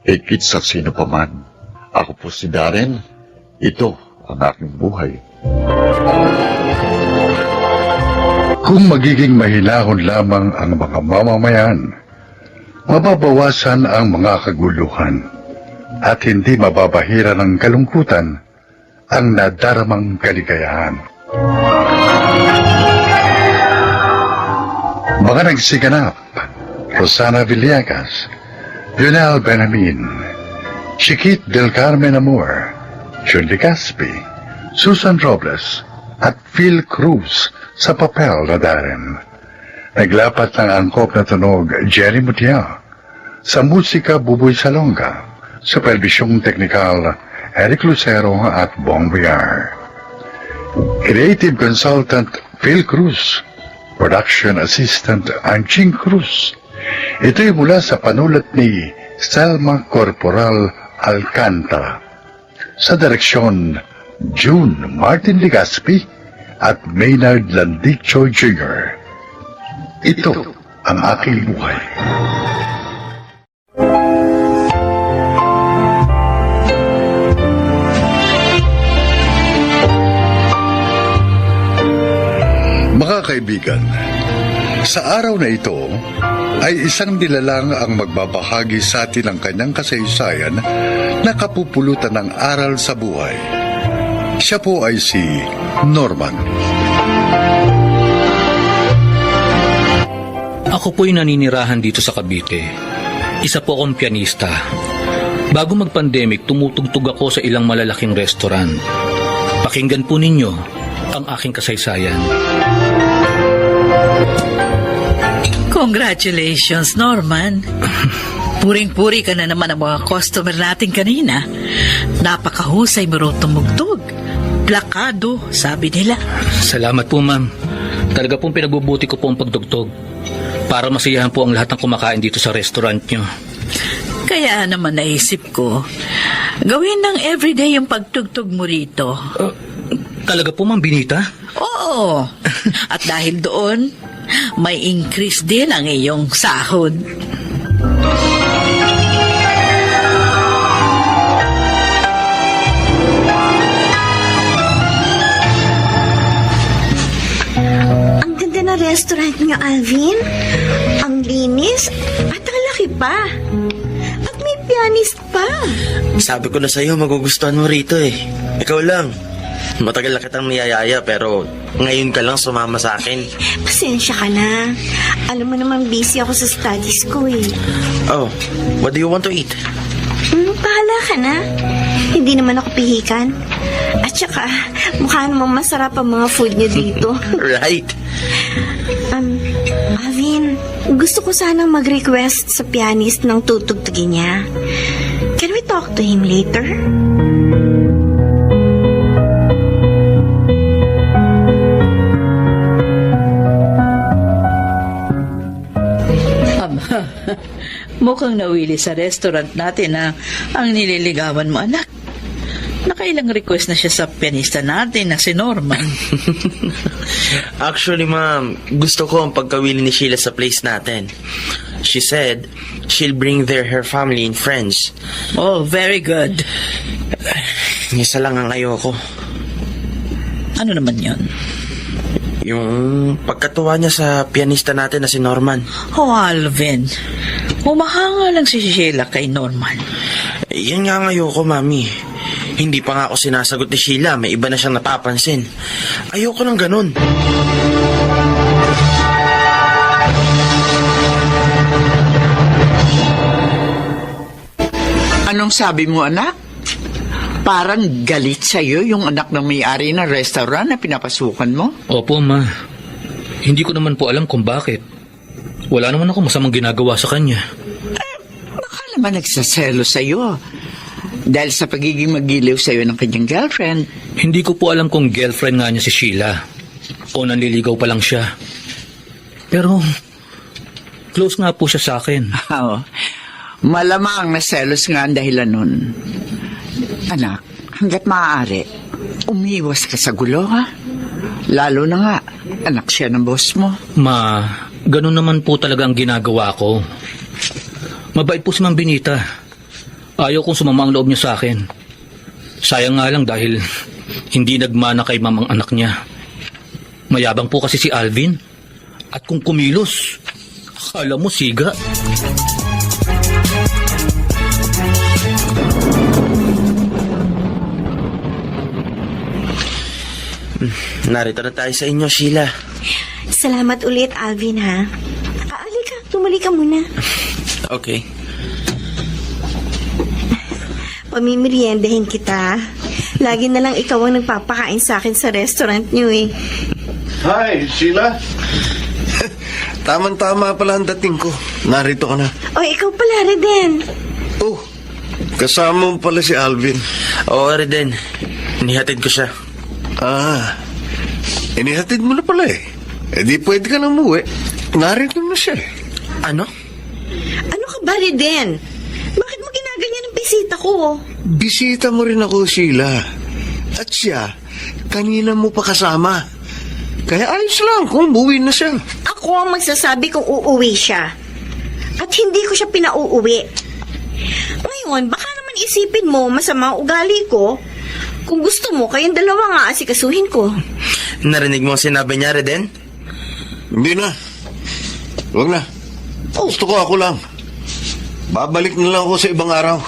Higit sa sino pa man. Ako po si Darren. Ito ang aking buhay. Kung magiging mahinahon lamang ang mga mamamayan, mababawasan ang mga kaguluhan at hindi mababahira ng kalungkutan ang nadaramang kaligayahan. Mga nagsiganap, Rosana Villegas, Lionel Benamin, Chiquit del Carmen Amor, Julie Gaspi, Susan Robles, at Phil Cruz sa papel na Darren. Naglapat ng angkop na tunog Jerry Mutia, sa musika Buboy Salonga, sa perbisyong teknikal Eric Lucero at Bong Villar. Creative Consultant Phil Cruz, Production Assistant Anching Cruz. Ito'y mula sa panulat ni Selma Corporal Alcantara. Sa direksyon June Martin Legaspi at Maynard Landicho Jr. Ito ang aking buhay. Mga kaibigan, sa araw na ito ay isang nilalang ang magbabahagi sa atin ng kanyang kasaysayan na kapupulutan ng aral sa buhay. Siya po ay si Norman. Ako po'y naninirahan dito sa Cavite. Isa po akong pianista. Bago mag-pandemic, tumutugtog ako sa ilang malalaking restaurant. Pakinggan po ninyo ang aking kasaysayan. Congratulations, Norman. Puring-puri ka na naman ang mga customer natin kanina. Napakahusay mo rin tumugtog. Plakado, sabi nila. Salamat po, ma'am. Talaga pong pinagbubuti ko po ang pagtugtog. Para masiyahan po ang lahat ng kumakain dito sa restaurant nyo. Kaya naman naisip ko, gawin ng everyday yung pagtugtog mo rito. Talaga po, Ma'am Benita? Oo. At dahil doon, may increase din ang iyong sahod. Ang ganda na restaurant niyo, Alvin. Ang linis at ang laki pa. At may pianist pa. Sabi ko na sa'yo, magugustuhan mo rito eh. Ikaw lang. Matagal na kitang niyayaya pero ngayon ka lang sumama sa akin. Pasensya ka na. Alam mo naman busy ako sa studies ko eh. Oh, what do you want to eat? Bahala ka na. Hindi naman ako pihikan. At saka, mukha namang masarap ang mga food niyo dito. Right. Alvin, gusto ko sanang mag-request sa pianist ng tutugtugin niya. Can we talk to him later? Mukhang nawili sa restaurant natin na ang nililigawan mo, anak. Nakailang request na siya sa pianista natin na si Norman. Actually, ma'am, gusto ko ang pagkawili ni Sheila sa place natin. She said she'll bring there her family and friends. Oh, very good. Isa lang ang ayoko. Ano naman yon? Yung pagkatuwa niya sa pianista natin na si Norman. Oh, Alvin. Humahanga lang si Sheila kay Norman. Yan nga ang ayoko, mami. Hindi pa nga ako sinasagot ni Sheila. May iba na siyang napapansin. Ayoko ng ganun. Anong sabi mo, anak? Parang galit sa'yo yung anak ng may-ari ng restaurant na pinapasukan mo? Opo, Ma. Hindi ko naman po alam kung bakit. Wala naman ako masamang ginagawa sa kanya. Baka naman nagsaselo sa'yo. Dahil sa pagiging magiliw sa'yo ng kanyang girlfriend. Hindi ko po alam kung girlfriend nga niya si Sheila o nanliligaw pa lang siya. Pero, close nga po siya sa akin. Oh, malamang na selos nga ang dahilan nun. Anak, hanggat maaari, umiwas ka sa gulo, ha? Lalo na nga, anak siya ng boss mo. Ma, ganun naman po talaga ang ginagawa ko. Mabait po si Ma'am Benita. Ayaw kong sumama ang loob niya sa akin. Sayang nga lang dahil hindi nagmana kay Ma'am ang anak niya. Mayabang po kasi si Alvin. At kung kumilos, akala mo siga. Narito na tayo sa inyo, Sheila. Salamat ulit, Alvin, ha? Halika, tumali ka muna. Okay. Pamimeriendahin kita. Lagi na lang ikaw ang nagpapakain sa akin sa restaurant niyo eh. Hi, Sheila. Tama-tama pala ang dating ko. Narito ka na. O, ikaw pala, Reden. Oh, kasama mo pala si Alvin. Oo, Reden. Inihatid ko siya. Inihatid mo na pala eh. Eh di pwede ka na umuwi. Narito na siya eh. Ano? Ano ka ba, Reden? Bakit mo ginaganyan ang bisita ko? Bisita mo rin ako, Sheila. At siya, kanina mo pa kasama. Kaya ayos lang kung buwi na siya. Ako ang magsasabi kung uuwi siya. At hindi ko siya pinauuwi. Ngayon, baka naman isipin mo masama ang ugali ko. Kung gusto mo, kayong dalawa nga asikasuhin ko. Narinig mo ang sinabi niya, Reden? Hindi na. Huwag na. Gusto ko ako lang. Babalik na lang ako sa ibang araw.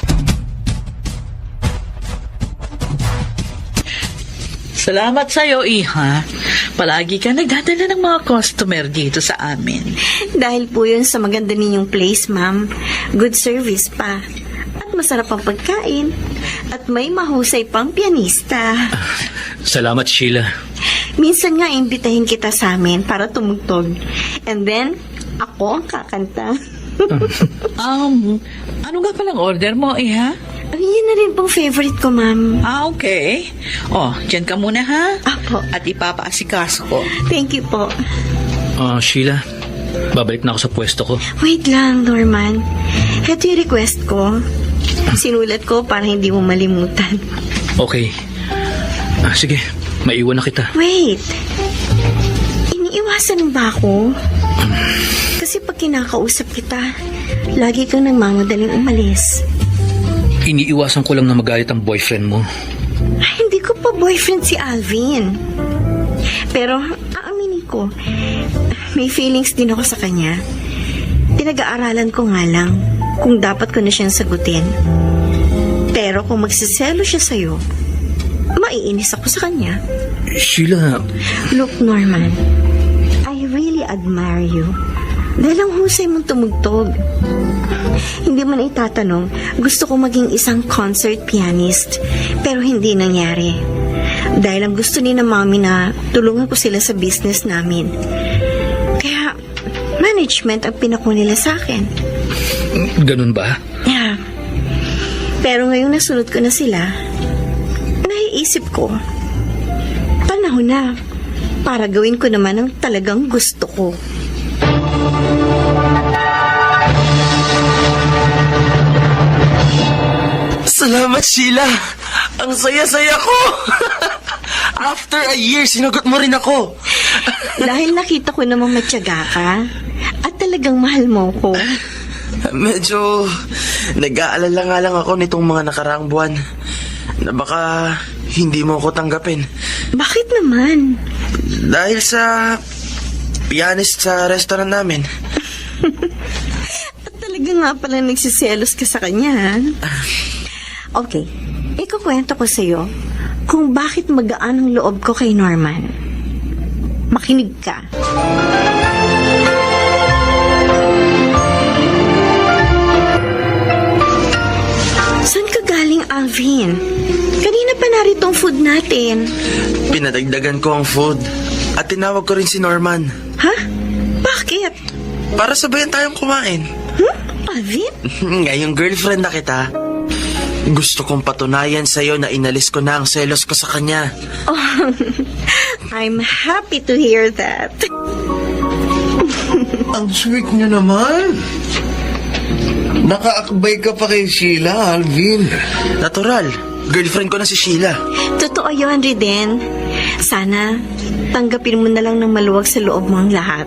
Salamat sa'yo, Iha. Palagi ka nagdadala ng mga customer dito sa amin. Dahil po yun sa maganda ninyong place, ma'am. Good service pa. At masarap ang pagkain. At may mahusay pang pianista. Salamat, Sheila. Minsan nga imbitahin kita sa amin para tumugtog. And then, ako ang kakanta. Ano nga palang order mo, Iha? Yun na rin pong favorite ko, ma'am. Okay. Oh, dyan ka muna, ha? Apo. At ipapaasikaso ko. Thank you po. Sheila, Babalik na ako sa pwesto ko. Wait lang, Norman. Ito yung request ko. Sinulat ko para hindi mo malimutan. Okay. Sige, maiwan na kita. Wait. Iniiwasan mo ba ako? Kasi pag kinakausap kita, lagi kang nagmamadaling umalis. Iniiwasan ko lang na magalit ang boyfriend mo. Ay, hindi ko pa boyfriend si Alvin. Pero, aaminin ko, may feelings din ako sa kanya. Pinag-aaralan ko nga lang kung dapat ko na siyang sagutin. Pero kung magsiselo siya sa'yo, maiinis ako sa kanya. Sheila, Look, Norman, I really admire you. Dahil ang husay mong tumugtog. Hindi man itatanong, gusto ko maging isang concert pianist. Pero hindi nangyari. Dahil ang gusto ni na mami na tulungan ko sila sa business namin. Kaya, management ang pinako nila sa akin. ganun ba? Yeah. Pero ngayong nasunod ko na sila, naiisip ko, panahon na para gawin ko naman ang talagang gusto ko. Salamat, Sheila! Ang saya-saya ko! After a year, sinagot mo rin ako. Dahil nakita ko namang matyaga ka at talagang mahal mo ko. Medyo nag-aalala nga lang ako nitong mga nakaraang buwan na baka hindi mo ako tanggapin. Bakit naman? Dahil sa pianist sa restaurant namin. At talaga nga pala nagsiselos ka sa kanya, ha? Okay, ikukwento ko sa'yo kung bakit magaan ang loob ko kay Norman. Makinig ka. Saan ka galing, Alvin? Kanina pa narito ang food natin. Pinadagdagan ko ang food at tinawag ko rin si Norman. Ha? Bakit? Para sabayan tayong kumain. Alvin? Ngayong girlfriend na kita, gusto kong patunayan sa'yo na inalis ko na ang selos ko sa kanya. Oh, I'm happy to hear that. Ang sweet niyo naman. Nakaakbay ka pa kay Sheila, Alvin. Natural, girlfriend ko na si Sheila. Totoo yun, Riden. Sana, tanggapin mo na lang ng maluwag sa loob mo ang lahat.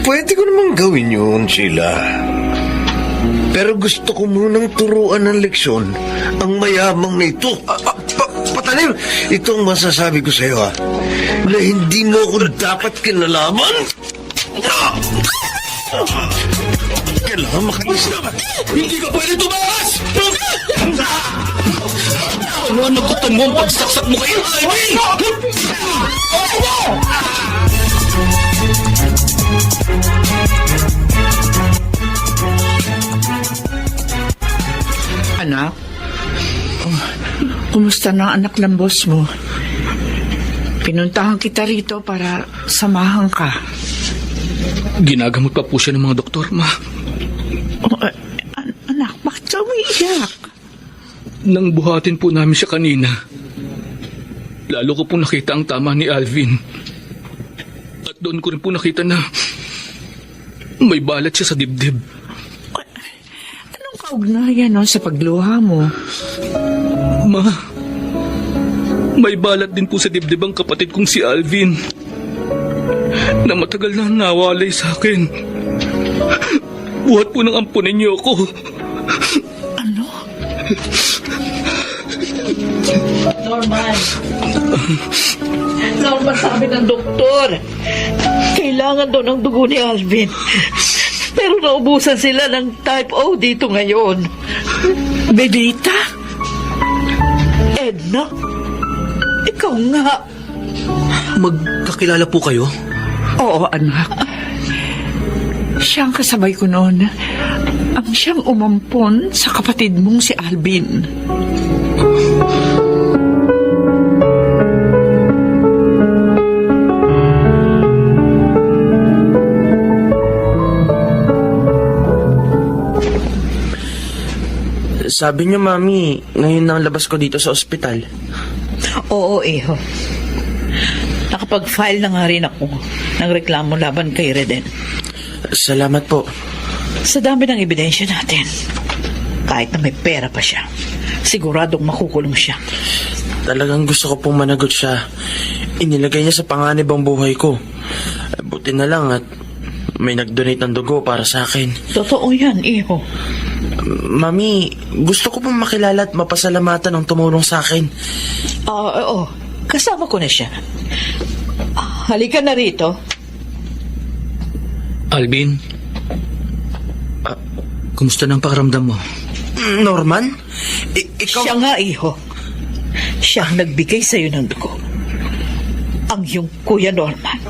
Pwede ko namang gawin yun, Sheila. Pero gusto ko munang turuan ng leksyon ang mayamang na ito. Patalim! Ito ang masasabi ko sa'yo, ha? Na hindi mo ako dapat kinalaman. Kailangan makainis na. Hindi ka pwede tumakas! Ano ang nagutan mo ang pagsaksak mo kayo, Ivy? Anak, kumusta na ang anak ng boss mo? Pinuntahan kita rito para samahan ka. Ginagamot pa po siya ng mga doktor, ma. Anak, bakit ka umiiyak? Nang buhatin po namin siya kanina, lalo ko po nakita ang tama ni Alvin. At doon ko rin po nakita na may balat siya sa dibdib. Anong kaugnayan nun sa pagluha mo? Ma, may balat din po sa dibdib ang kapatid kong si Alvin na matagal na nawalay sa akin. Buhat po ng ampunin niyo ako. Ano? Norman, sabi ng doktor, kailangan daw ng dugo ni Alvin. Pero naubusan sila ng type O dito ngayon. Benita? Edna, ikaw nga. Magkakilala po kayo? Oo, anak. Siyang kasabay ko noon. Ang siyang umampon sa kapatid mong si Alvin. Sabi niyo, Mami, ngayon nang labas ko dito sa ospital. Oo, Iho. Nakapag-file na nga rin ako ng reklamo laban kay Reden. Salamat po. Sa dami ng ebidensya natin, kahit na may pera pa siya, siguradong makukulong siya. Talagang gusto ko pong managot siya. Inilagay niya sa panganib ang buhay ko. Buti na lang at may nag-donate ng dugo para sa akin. Totoo yan, iho. Mami, gusto ko pong makilala at mapasalamatan ang tumulong sa akin. Oo, kasama ko na siya. Halika na rito. Alvin, kumusta ng pakiramdam mo? Norman? Ikaw... Siya nga, iho. Siya ang nagbigay sa'yo ng dugo. Ang iyong Kuya Norman.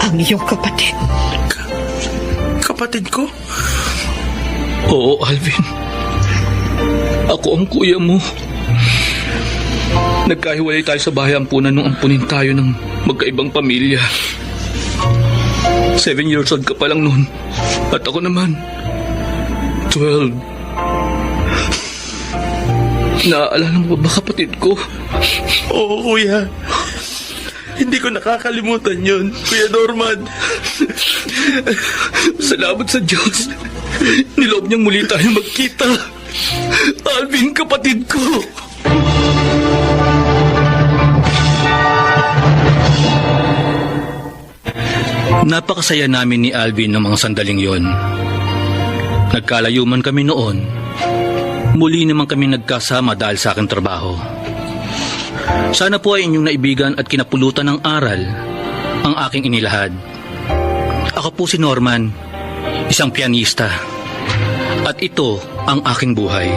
Ang iyong kapatid. Kapatid ko? Oo, Alvin. Ako ang kuya mo. Nagkahiwalay tayo sa bahay ampunan nung ampunin tayo ng magkaibang pamilya. 7 years old ka pa lang noon. At ako naman, 12. Naaalala mo ba kapatid ko? Oo, kuya. Hindi ko nakakalimutan yun, Kuya Norman. Salamat sa Diyos. Niloob niyang muli tayo magkita. Alvin, kapatid ko. Napakasaya namin ni Alvin ng mga sandaling yon. Nagkalayo man kami noon, muli naman kami nagkasama dahil sa aking trabaho. Sana po ay inyong naibigan at kinapulutan ng aral ang aking inilahad. Ako po si Norman, isang pianista. At ito ang aking buhay.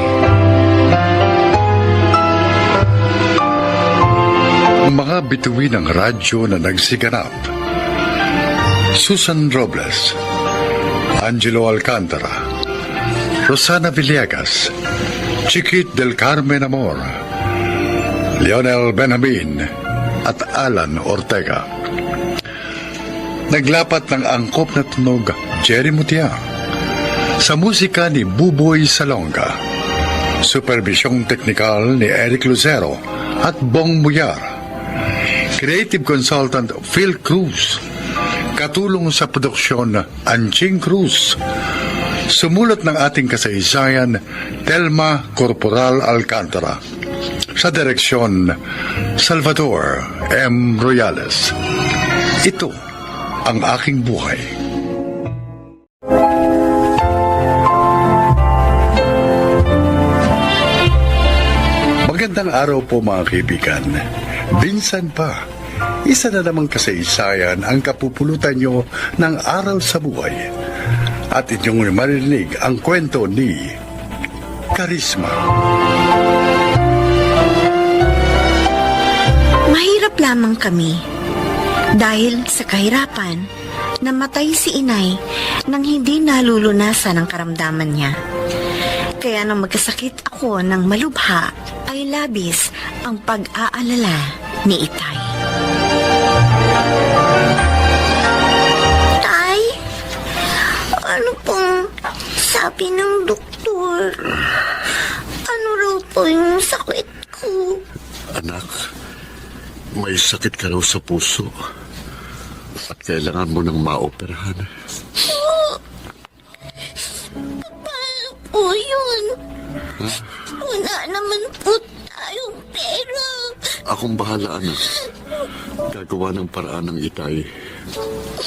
Mga bituin ng radyo na nagsiganap. Susan Robles, Angelo Alcantara, Rosana Villegas, Chiquit del Carmen Amor, Lionel Benjamin at Alan Ortega. Naglapat ng angkop na tunog Jerry Mutia. Sa musika ni Buboy Salonga. Supervisyong teknikal ni Eric Lucero at Bong Muyar. Creative consultant Phil Cruz. Katulong sa produksyon Anching Cruz. Sumulat ng ating kasaysayan Telma Corporal Alcantara. Sa direksyon Salvador M. Royales. Ito ang aking buhay. Magandang araw po mga kaibigan. Minsan pa, isa na namang kasaysayan ang kapupulutan nyo ng aral sa buhay. At inyong marinig ang kwento ni Karisma. Mahirap lamang kami. Dahil sa kahirapan, namatay si inay nang hindi nalulunasan ang karamdaman niya. Kaya nang magkasakit ako ng malubha, ay labis ang pag-aalala ni Itay. Tay, ano pong sabi ng doktor? Ano raw po yung sakit ko? Anak, may sakit ka raw sa puso at kailangan mo nang maoperahan. Paano po yun? Wala naman po tayong pera. Akong bahala, anak. Gagawa ng paraan ng Itay.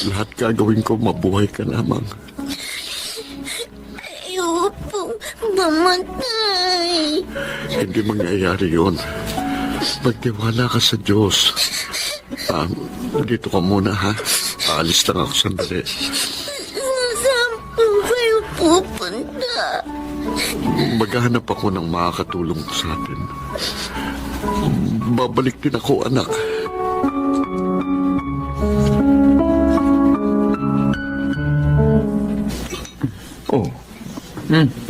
Lahat gagawin ko, mabuhay ka lamang. Ayaw pong mamatay. Hindi mangyayari yun. Magtiwala ka sa Diyos. Dito ka muna, ha? Aalis lang ako sandali. Saan po kayo pupunta? Maghahanap ako ng makakatulong sa atin. Babalik din ako, anak. Oh.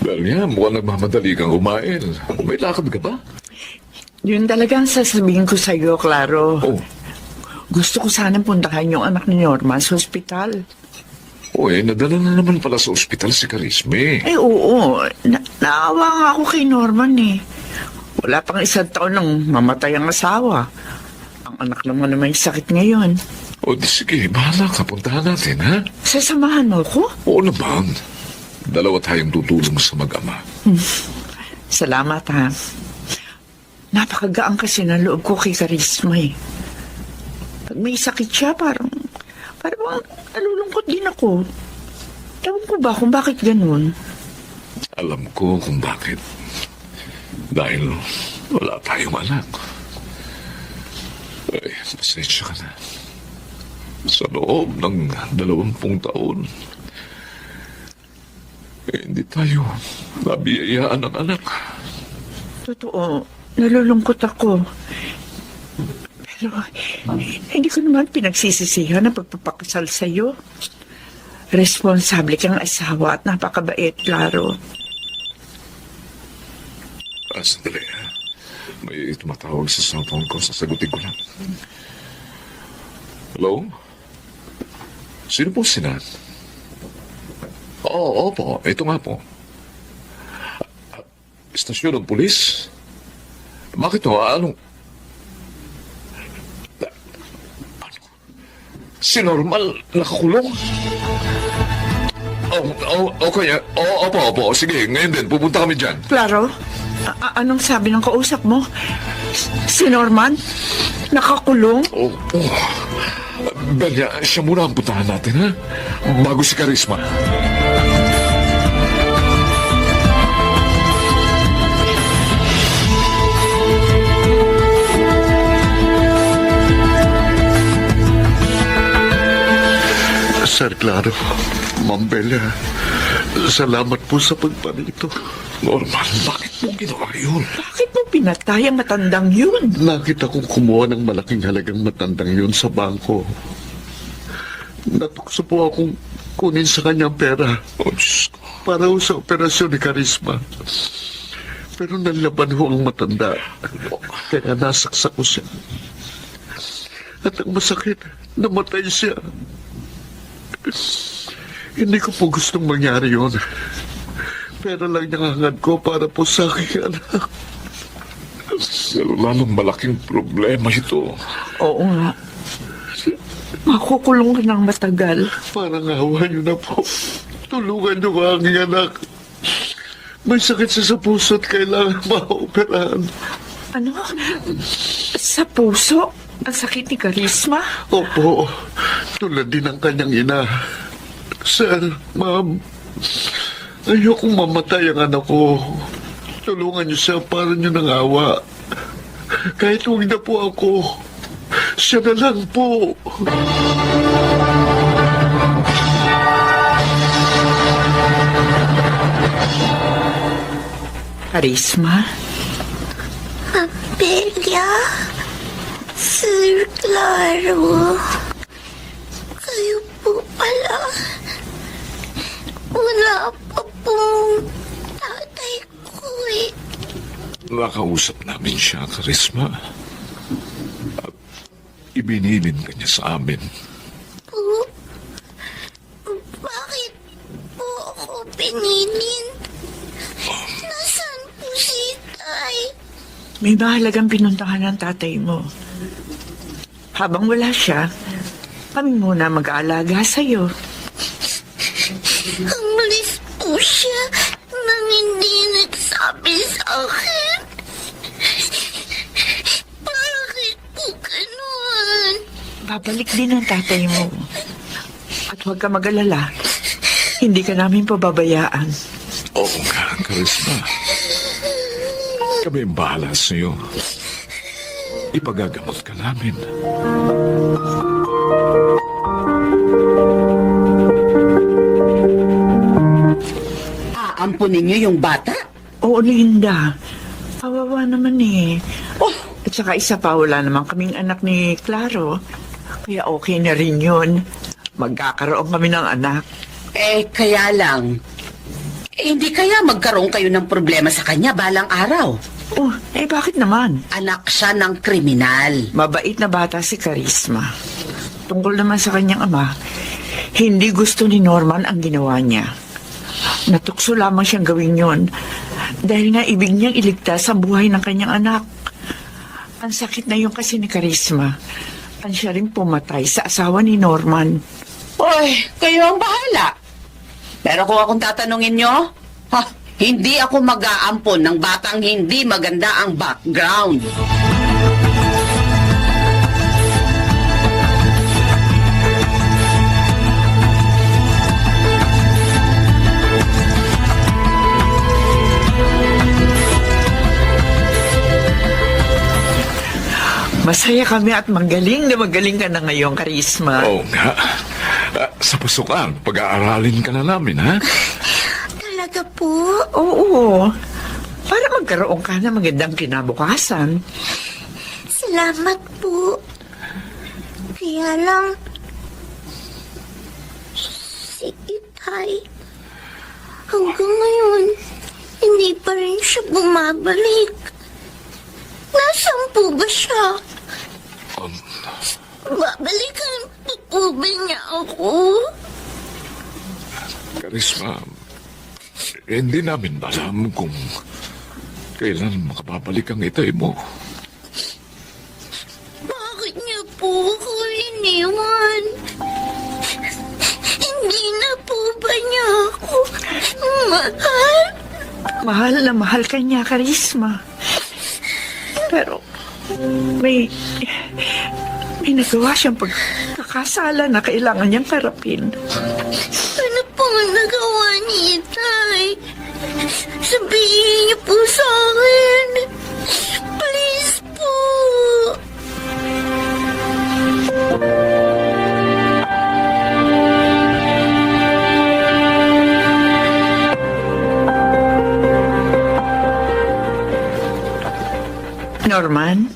Dalia, mukhang nagmamadali kang kumain. May lakad ka ba? Yun talaga ang sasabihin ko sa iyo, Claro. Oh. Gusto ko sanang puntahan yung anak ni Norman sa ospital. Nadala na naman pala sa ospital si Karisme. Oo. Naawa nga ako kay Norman eh. Wala pang 1 taon nang mamatay ang asawa. Ang anak naman na may sakit ngayon. O di sige, bahala ka. Puntahan natin, ha? Sasamahan mo ko? Oo naman. Dalawa tayong tutulong sa mag-ama. Salamat, ha. Napakagaan kasi ng loob ko kay Karisma, eh. Pag may sakit siya, parang nalulungkot din ako. Tawag ko ba kung bakit ganun? Alam ko kung bakit. Dahil wala tayong anak. Ay, pasensya ka na. Sa loob ng 20 taon, hindi tayo nabiyayaan ng anak. Totoo, nalulungkot ako. Pero hindi ko naman pinagsisisihan ang pagpapakasal sa'yo. Responsable kang asawa at napakabait, Claro. Sandali. May tumatawag sa cellphone ko. Sasagutin ko lang. Hello? Sino po si Nat? Oo, opo. Ito nga po. Istasyon ng pulis? Bakit ho? Anong... Si Normal nakakulong? Okay. Opo. Sige, ngayon din. Pupunta kami dyan. Claro, anong sabi ng kausap mo? Si Norman? Nakakulong? Opo. Belia, siya muna ang puntahan natin, ha? Bago si Karisma. Sir Claro, Ma'am Bella, salamat po sa pagpanito. Norman, bakit mo ginawa yun? Bakit mo pinatay ang matandang yun? Nakita kong kumuha ng malaking halagang matandang yun sa bangko. Natukso po akong kunin sa kanyang pera Oh, Diyos ko. para ho sa operasyon ni Karisma. Pero nalaban ho ang matanda. Kaya nasaksak ko siya. At ang masakit, namatay siya. Hindi ko po gustong mangyari yun. Pero lang nakangad ko para po sa aking anak. Pero lalong malaking problema ito. Oo nga. Makukulong ka ng matagal. Parang awa niyo na po. Tulungan niyo ang aking anak. May sakit siya sa puso at kailangan maoperahan. Ano? Sa puso? Ang sakit ni Karisma? Opo, tulad din ng kanyang ina. Sir, ma'am, ayokong mamatay ang anak ko. Tulungan niyo siya para niyo ng awa. Kahit huwag na po ako, siya na lang po. Karisma? Amelia? Sir Claro? Kayo po pala. Wala pa pong tatay ko eh. Nakausap namin siya, Karisma. At ibinilin ka niya sa amin. Po? Bakit po ako pinilin? Nasaan po si Tay? May mahalagang pinuntahan ng tatay mo. Habang wala siya, kami muna mag-aalaga sa'yo. Umalis po siya nang hindi nagsabi sa akin. Bakit po ganun? Babalik din ang tatay mo. At huwag ka mag-alala. Hindi ka namin pababayaan. Oo nga, Karisma. Kami ang bahala sa'yo. Ipagagamot ka namin. Aampunin niyo yung bata? Oo, Linda. Kawawa naman eh. At saka isa pa, wala naman kaming anak ni Claro. Kaya okay na rin yun. Magkakaroon kami ng anak. Kaya lang, hindi kaya magkaroon kayo ng problema sa kanya balang araw? Bakit naman? Anak siya ng kriminal. Mabait na bata si Karisma. Tungkol naman sa kanyang ama, hindi gusto ni Norman ang ginawa niya. Natukso lamang siyang gawin yon dahil nga ibig niyang iligtas ang buhay ng kanyang anak. Ang sakit na yung kasi ni Karisma. Ang siya rin pumatay sa asawa ni Norman. Oy, kayo ang bahala. Pero kung akong tatanungin nyo, hindi ako mag-aampon ng batang hindi maganda ang background. Masaya kami at magaling ka na ngayon, Karisma. Oo nga. Sa pasukan, pag-aaralin ka na namin, ha? Talaga po? Oo. Para magkaroon ka na magandang kinabukasan. Salamat po. Kaya lang, si Itay, hanggang ngayon, hindi pa rin siya bumabalik. Nasaan po ba siya? Babalikan po ba niya ako? Karisma, hindi namin alam kung kailan makababalik ang itay mo. Bakit niya po ako iniwan? Hindi na po ba niya ako mahal? Mahal na mahal ka niya, Karisma. Pero may nagawa siyang pagkakasala na kailangan niyang harapin. Ano po ang nagawa ni Itay? Sabihin niyo po sa akin. Please po. Norman,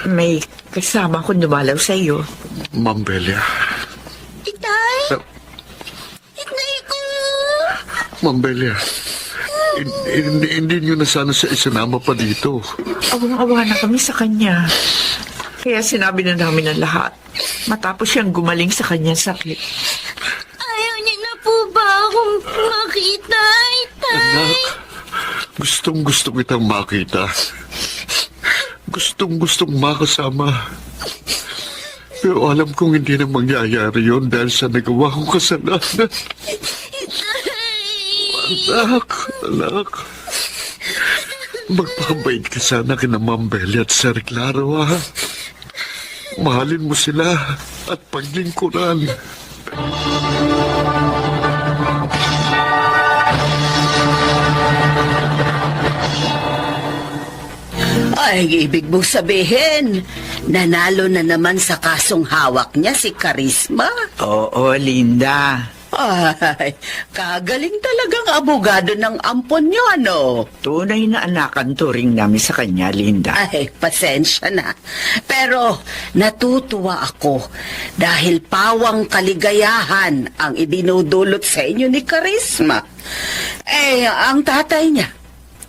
may kasama akong dumalaw sa iyo. Ma'am Belia. Itay? Itay ko. Ma'am Belia. Hindi nyo na sana sa isinama pa dito. Awang-awa na kami sa kanya. Kaya sinabi na namin ang lahat. Matapos siyang gumaling sa kanyang sakit. Ayaw niya na po ba akong makita, Itay? Anak, gustong-gusto kitang makita. Gustong-gustong makasama. Pero alam kong hindi na mangyayari yon dahil sa nagawa kong kasalanan. Anak. Magpakabait ka sana kina Ma'am Belly at Sir Claro, ha? Mahalin mo sila at paglingkuran. Ay, ibig mong sabihin, nanalo na naman sa kasong hawak niya si Karisma. Oo, Linda. Ay, kagaling talagang abogado ng ampon niyo, ano? Tunay na anak ang turing namin sa kanya, Linda. Ay, pasensya na. Pero natutuwa ako dahil pawang kaligayahan ang idinudulot sa inyo ni Karisma. Eh, ang tatay niya,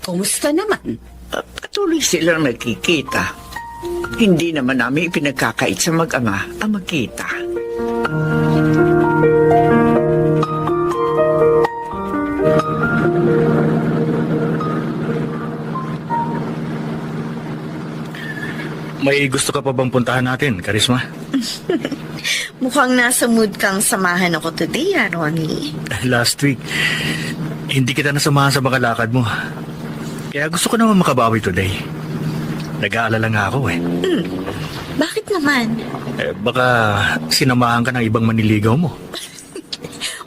kumusta naman? Patuloy silang nagkikita. Hindi naman namin ipinagkakait sa mag-ama ang magkita. May gusto ka pa bang puntahan natin, Karisma? Mukhang nasa mood kang samahan ako today, Ronnie. Last week, hindi kita nasamahan sa makalakad mo. Kaya gusto ko naman makabawi today. Nag-aalala nga ako eh. Bakit naman? Baka sinamahan ka ng ibang maniligaw mo.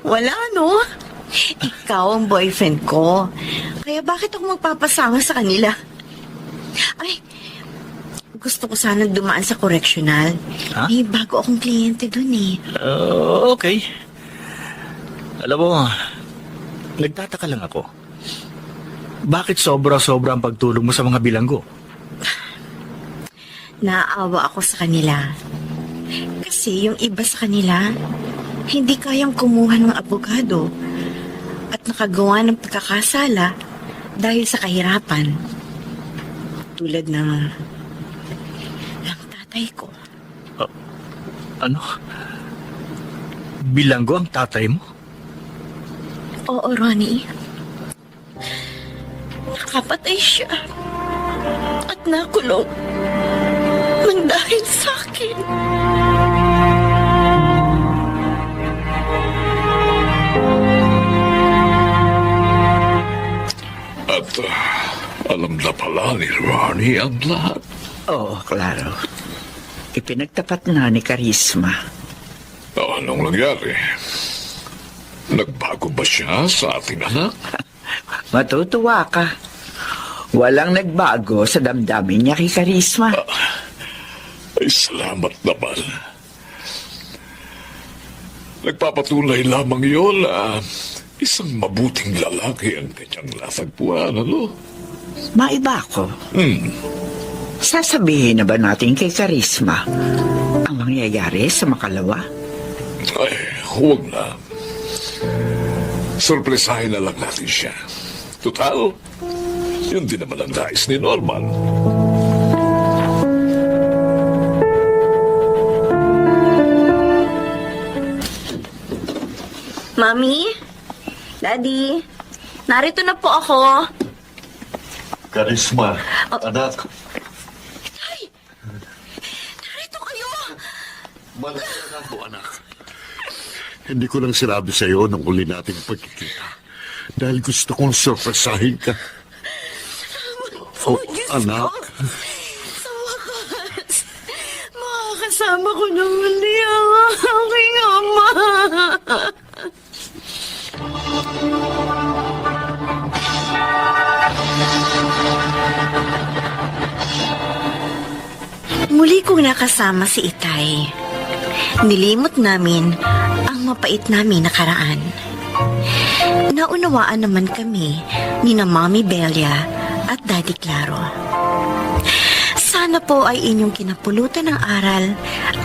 Wala, no? Ikaw ang boyfriend ko. Kaya bakit ako magpapasama sa kanila? Ay, gusto ko sanang dumaan sa correctional. Ha? May bago akong kliyente dun eh. Okay. Alam mo, nagtataka lang ako. Bakit sobra-sobra ang pagtulong mo sa mga bilanggo? Naaawa ako sa kanila. Kasi yung iba sa kanila, hindi kayang kumuha ng abogado at nakagawa ng pagkakasala dahil sa kahirapan. Tulad ng tatay ko. Ano? Bilanggo ang tatay mo? Oo, Ronnie. Nakapatay siya at nakulong nang dahil sa akin. na ni Ronnie ang lahat. Oo, klaro. Ipinagtapat na ni Karisma. Anong nangyari? Nagbago ba siya sa ating anak? Matutuwa ka. Walang nagbago sa damdamin niya kay Karisma. Ay, salamat naman. Nagpapatunay lamang yun na isang mabuting lalaki ang kanyang natagpuan, ano? Maiba ko. Sasabihin na ba natin kay Karisma ang mangyayari sa makalawa? Ay, huwag na. Sorpresahin na lang natin siya. Total, yun din naman ang nais ni Norman. Mami? Daddy? Narito na po ako. Karisma, anak. Narito kayo! Malaki na ako, anak. Hindi ko lang sinabi sa iyo nung uli nating pagkikita. Dahil gusto kong sorpresahin ka. Oh, anak. Sa wakas, makakasama ko na muli ang aking ama. Muli kong nakasama si Itay. Nilimot namin ang mapait namin nakaraan. Naunawaan naman kami ni na Mami Belia at Daddy Claro. Sana po ay inyong kinapulutan ng aral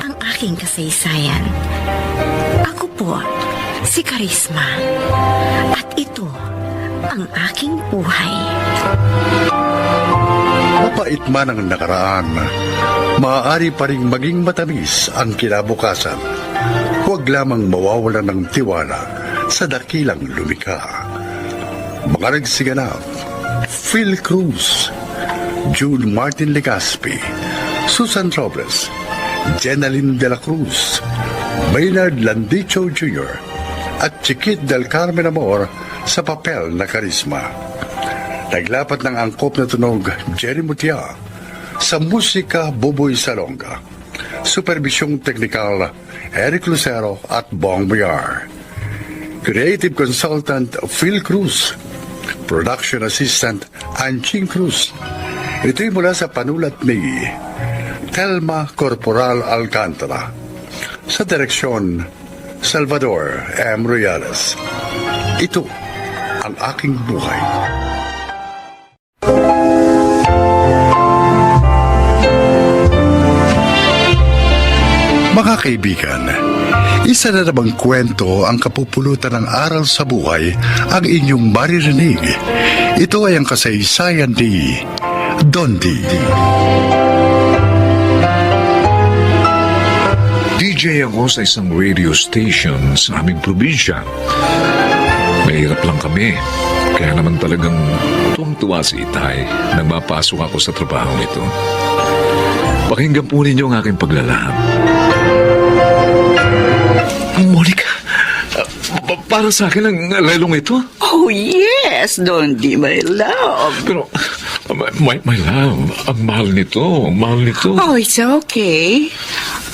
ang aking kasaysayan. Ako po, si Karisma. At ito ang aking buhay. Mapait man ang nakaraan, maaari pa rin maging matamis ang kinabukasan. Huwag lamang mawawala ng tiwala sa dakilang lumikha. Mga nagsiganap, Phil Cruz, June Martin Legaspi, Susan Robles, Jenaline de la Cruz, Maynard Landicho Jr., at Chiquit del Carmen Amor sa papel na Karisma. Naglapat ng angkop na tunog Jerry Mutia, sa musika Buboy Salonga, supervisyong teknikal Eric Lucero at Bong Biar, creative consultant Phil Cruz, production assistant Anching Cruz. Ito'y mula sa panulat ni Telma Corporal Alcantara, sa direksyon Salvador M. Royales. Ito ang aking buhay. Mga kaibigan, isa na namang kwento ang kapupulutan ng aral sa buhay ang inyong maririnig. Ito ay ang kasaysayan ni Dondi. DJ ako sa isang radio station sa aming probinsya. Mahirap lang kami. Kaya naman talagang tuwang-tuwa si Itay nang mapasok ako sa trabaho nito. Pakinggan po ninyo ang aking paglalahab. Monica, para sa akin ang relong ito. Oh, yes, Dondi, my love. Pero, my love, ang mahal nito, ang mahal nito. Oh, it's okay.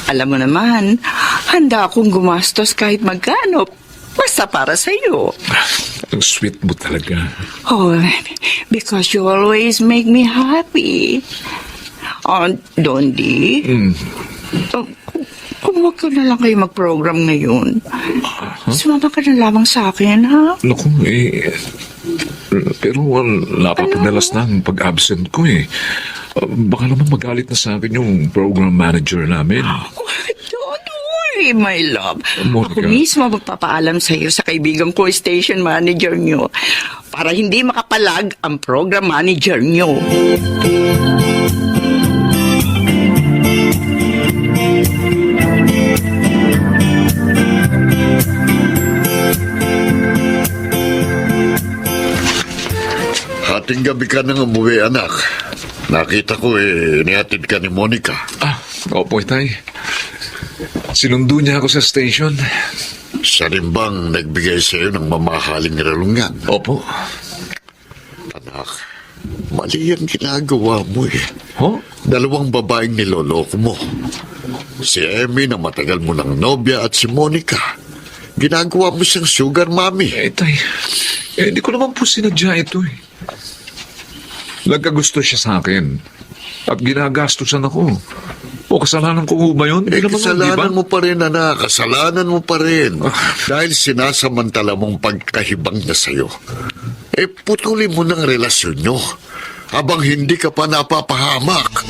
Alam mo naman, handa akong gumastos kahit magkano. Basta para sa'yo. Ang sweet mo talaga. Oh, because you always make me happy. Oh, Dondi, kung wag ka na lang kayo mag-program ngayon, sumama ka na lamang sa akin, ha? Naku, pero napapadalas na ang pag-absent ko eh. Baka naman magalit na sa akin yung program manager namin. Don't worry, my love. Monica. Ako mismo magpapaalam sa iyo sa kaibigan ko, station manager nyo, para hindi makapalag ang program manager nyo. Hating gabi ka nang umuwi, anak. Nakita ko nihatid ka ni Monica. Opo, Itay. Sinundo niya ako sa station. Siya rin bang nagbigay sa iyo ng mamahaling relong yan? Opo. Anak, Mali ang ginagawa mo eh. Huh? Dalawang babaeng niloloko mo. Si Emmy na matagal mo ng nobya at si Monica. Ginagawa mo siyang sugar mommy. Tay, hindi ko naman po sinadya ito eh. Nagkagusto siya sa akin. At ginagastusan ako. O kasalanan ko ba yun? Hindi naman, Kasalanan di ba? mo pa rin, anak. Kasalanan mo pa rin. Dahil sinasamantala mong pagkahibang na sa'yo. Putulin mo ng relasyon nyo. Habang hindi ka pa napapahamak.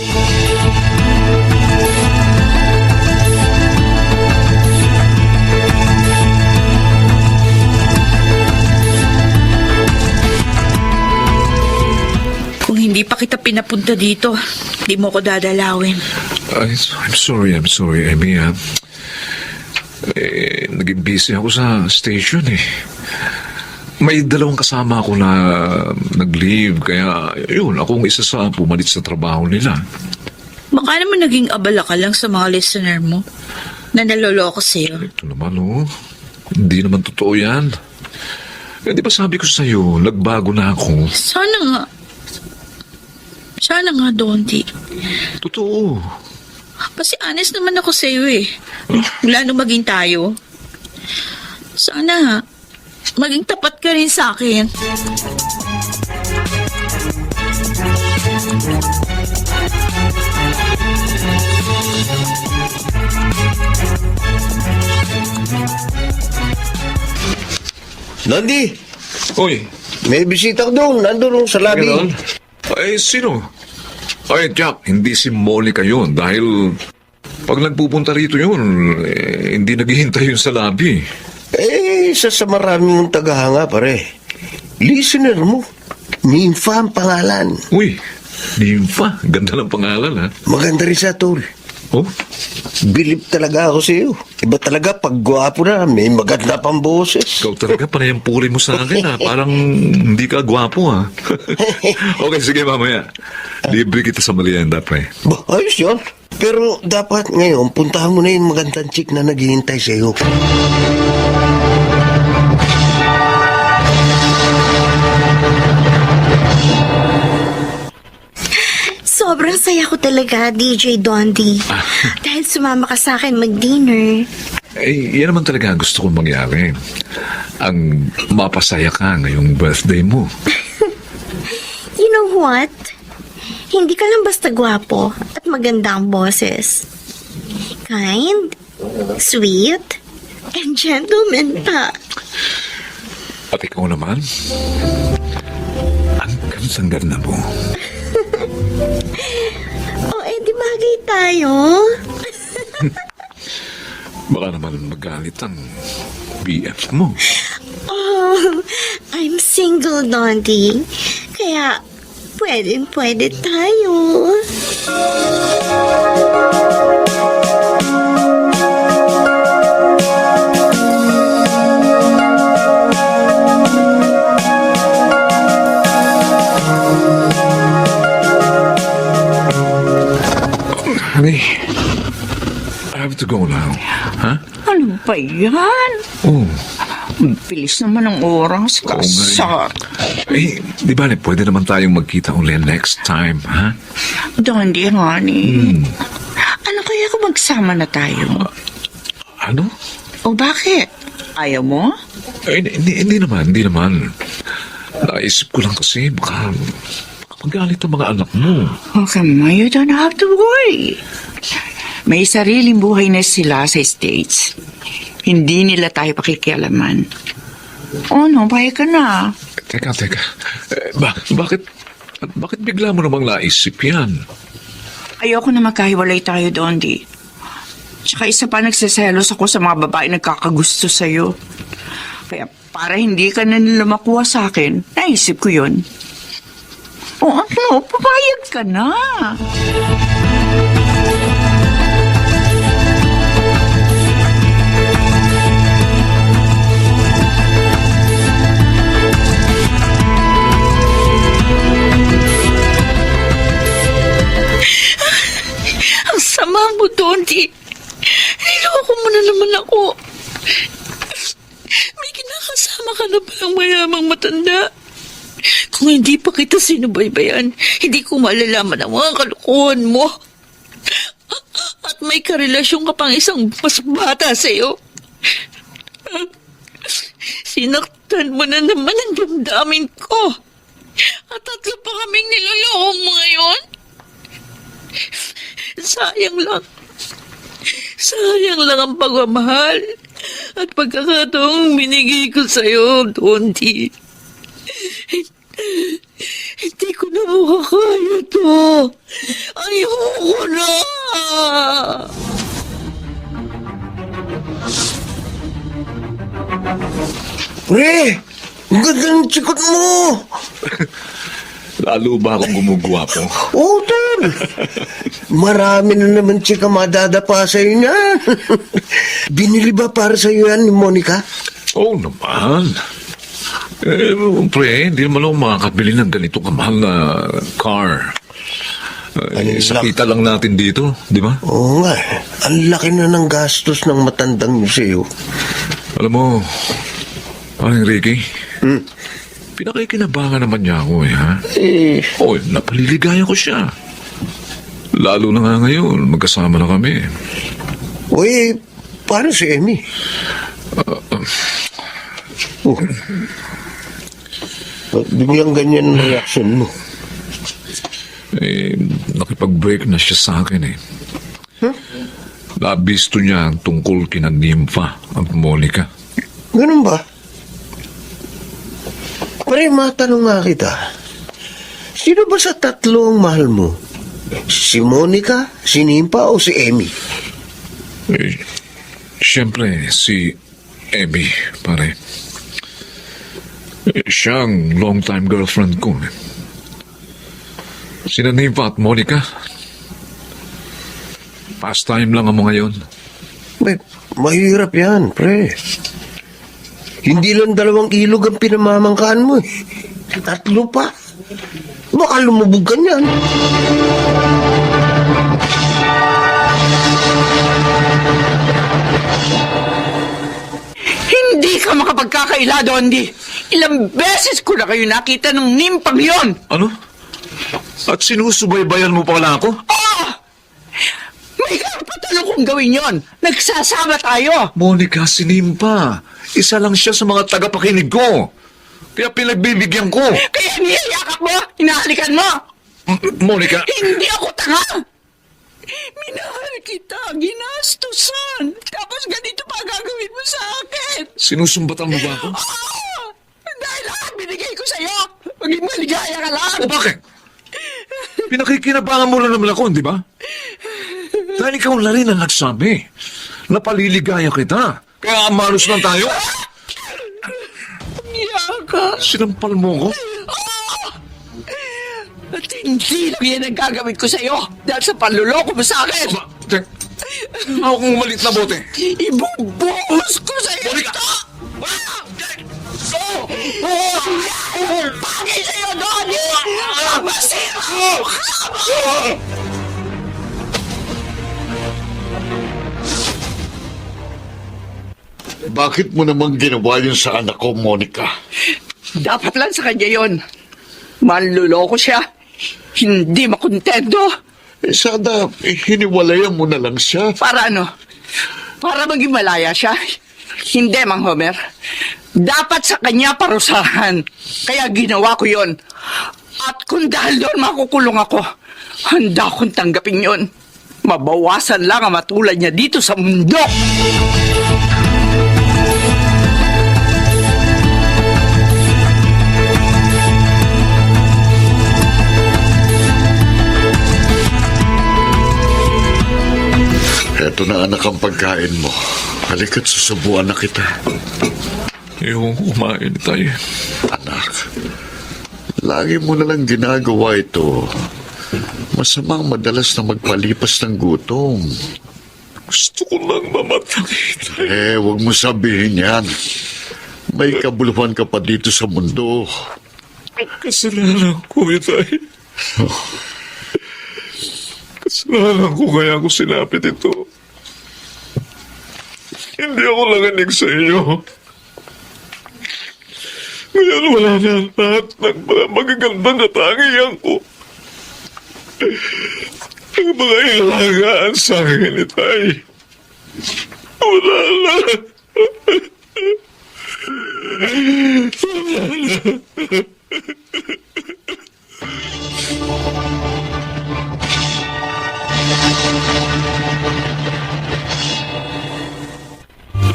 Kung hindi pa kita pinapunta dito, di mo ko dadalawin. I'm sorry, Emmy. Naging busy ako sa station eh. May dalawang kasama ako na nag-leave, kaya yun, akong isa sa pumalit sa trabaho nila. Baka naman naging abala ka lang sa mga listener mo na naloloko sa'yo. Ito naman, hindi naman totoo yan. Di ba sabi ko sa'yo, nagbago na ako. Sana nga, Donti. Totoo. Kasi honest naman ako sa'yo eh. Mula nung maging tayo. Sana, maging tapat ka rin sa akin. Nandi, Uy, may bisita ko doon. Nandun sa lobby. gano'n? Ay, sino? Ay, Jack, hindi si Monica yun dahil pag nagpupunta rito yun, hindi naghihintay yun sa lobby. Isa sa marami mong tagahanga, pare. Listener mo. Nympha ang pangalan. Uy, Nympha. Ganda ng pangalan, ha? Maganda rin siya, tol. Oh, Bilib talaga ako sa iyo. Iba talaga pag gwapo na, may maganda pang boses. ikaw talaga panayang puri mo sa akin, ha? Parang hindi ka gwapo, ha? Okay, sige, mamaya. Libre kita sa merienda, pre. Ayos yun. Pero dapat ngayon, puntahan mo na yung magandang chick na naghihintay sa iyo. Sobrang saya ko talaga, DJ Dondi. Dahil sumama ka sa akin mag-dinner. Yan naman talaga ang gusto kong mangyari. Ang mapasaya ka ngayong birthday mo. You know what? Hindi ka lang basta gwapo at maganda ang boses. Kind, sweet, and gentleman pa. At ikaw naman, ang ganda mo. Di bagay tayo. Baka naman magalit ang BF mo. Oh, I'm single, Dondi. Kaya, pwede tayo. Honey, I have to go now. Ha? Ano ba yan? Oh, Bilis naman ng oras. Oo nga eh. Kasar. Di ba pwede naman tayong magkita ulit next time, ha? Dondi, honey. Ano kaya kung magsama na tayo? Ano? O bakit? Ayaw mo? Hindi naman. Naisip ko lang kasi, baka magalit ang mga anak mo. Okay, ma, you don't have to worry. May sariling buhay na sila sa States. Hindi nila tayo pakikialaman. Oh no, bahay ka na. Teka. Bakit bigla mo namang naisip yan? Ayoko na magkahiwalay tayo, Dondi. Tsaka isa pa nagsiselos ako sa mga babae nagkakagusto sa'yo. Kaya para hindi ka na nila makuha sa akin, naisip ko yun. O ano, papayag ka na. Ang sama mo, Donti. Niloko mo na naman ako. May kinakasama ka na palang mayamang matanda. Kung hindi pa kita sinubaybayan, hindi ko malalaman ang mga kalokohan mo. At may karelasyon ka pang isang mas bata sa'yo. Sinaktan mo na naman ang damdamin ko. At 3 pa kaming niloloko mo ngayon. Sayang lang. Sayang lang ang pagmamahal at pagkakataong binigay ko sa'yo, Dondi. Hindi ko na makakaya to. Ayoko na. Pre, ang ganda ng tsikot mo. Lalo ba akong gumugwapo? Oo, tol. Marami na naman tsika madadapa sa'yo niyan. Binili ba para sa'yo yan ni Monica? Oo naman. Pre, hindi naman ako makakabili ng ganito kamahal na car. Sakita lang natin dito, di ba? Oo nga. Ang laki na ng gastos ng matandang museo. Alam mo, parang Ricky, pinakikinabangan naman niya ako ha? Oo, napaliligaya ko siya. Lalo na nga ngayon, magkasama na kami. Uy, paano si Emmy? Biglang ganyan ang reaction mo. Nakipag-break na siya sa akin eh. Nabisto niya ang tungkol kina Nympha at Monica. Ganun ba? Pare, matanong nga kita. Sino ba sa 3 ang mahal mo? Si Monica, si Nympha o si Emmy? Siyempre, si Emmy, pare. Siya ang long-time girlfriend ko. Sina Nympha at Monica, pastime lang ang mga yon. Mahirap yan, pre. Hindi lang 2 ilog ang pinamamangkaan mo eh. 3 pa. Baka lumubog ka niyan. Hindi ka makapagkakaila, Dondi. Ilang beses ko na kayo nakita ng nimpang yon. Ano? At sinusubaybayan mo pala ako? May karapatan akong gawin yon. Nagsasama tayo. Monica, si Nympha. Isa lang siya sa mga tagapakinig ko. Kaya pinagbibigyan ko. Kaya niyayakap mo, hinahalikan mo. Monica! Hindi ako tanga. Minahal kita, ginastusan. Tapos ganito pa gagawin mo sa akin. Sinusumbatan mo ba ako? Dahil lahat binigay ko sa'yo. Maging maligaya ka lang. O bakit? Pinakikinabangan mo na naman ako, di ba? Dahil ikaw na rin ang nagsabi. Napaliligaya kita. Kaya amaros lang tayo. Yaka. Sinampal mo ko? At hindi lang yan ang gagawin ko sa'yo. Dahil sa panluloko mo sa akin. Ako kong malit na bote. Ibubuhos ko sa'yo. Monica! Bagay sa'yo doon. Masira. Bakit mo naman ginawa yun sa anak ko, Monica? Dapat lang sa kanya yon. Manluloko siya. Hindi makontento. Sana hiniwalayan mo na lang siya. Para ano? Para maging malaya siya? Hindi, Mang Homer. Dapat sa kanya parusahan. Kaya ginawa ko yon. At kung dahil doon makukulong ako, handa akong tanggapin yon. Mabawasan lang ang matulad niya dito sa mundo. Eto na anak ang pagkain mo. Halika't susubuan na kita. Ewan ko kumain tayo. Anak, lagi mo na lang ginagawa ito. Masamang madalas na magpalipas ng gutom. Gusto ko lang mamatay. Huwag mo sabihin yan. May kabuluhan ka pa dito sa mundo. Kasalanan ko, Itay. Kasalanan ko kaya ako sinapit ito. Hindi ako nanganig sa iyo. Ngayon wala na lahat ng mga magagandang katangian ko. Ang mga ilagaan sa akin, Itay. Wala na.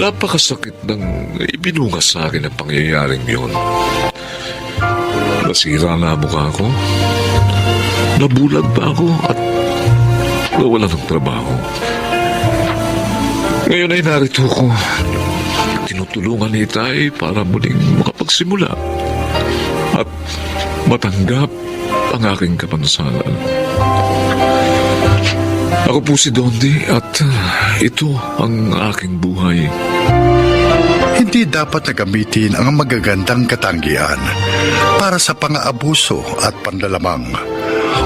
Napakasakit ng ibinunga sa akin ang pangyayaring yun. Nasira na ang mukha ko. Nabulag pa ako at nawala ng trabaho. Ngayon ay narito ko. Tinutulungan ni Itay para muling makapagsimula at matanggap ang aking kapansanan. Ako po si Dondi at ito ang aking buhay. Hindi dapat na gamitin ang magagandang katangian para sa pang-aabuso at panlalamang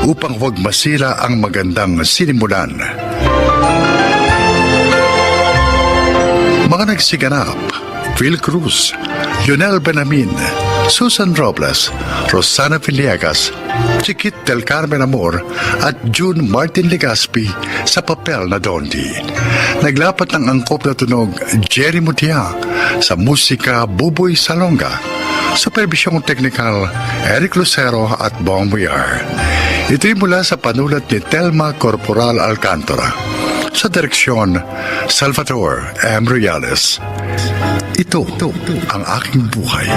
upang huwag masira ang magandang sinimulan. Mga nagsiganap: Phil Cruz, Lionel Benamin, Susan Robles, Rosana Villegas, Chiquit del Carmen Amor at June Martin Legaspi sa papel na Dondi. Naglapat ng angkop na tunog Jerry Mutia, sa musika Buboy Salonga, superbisyong teknikal Eric Lucero at Bong Muyar. Ito'y mula sa panulat ni Telma Corporal Alcantara, sa direksyon Salvador M. Reales. Ito ang aking buhay.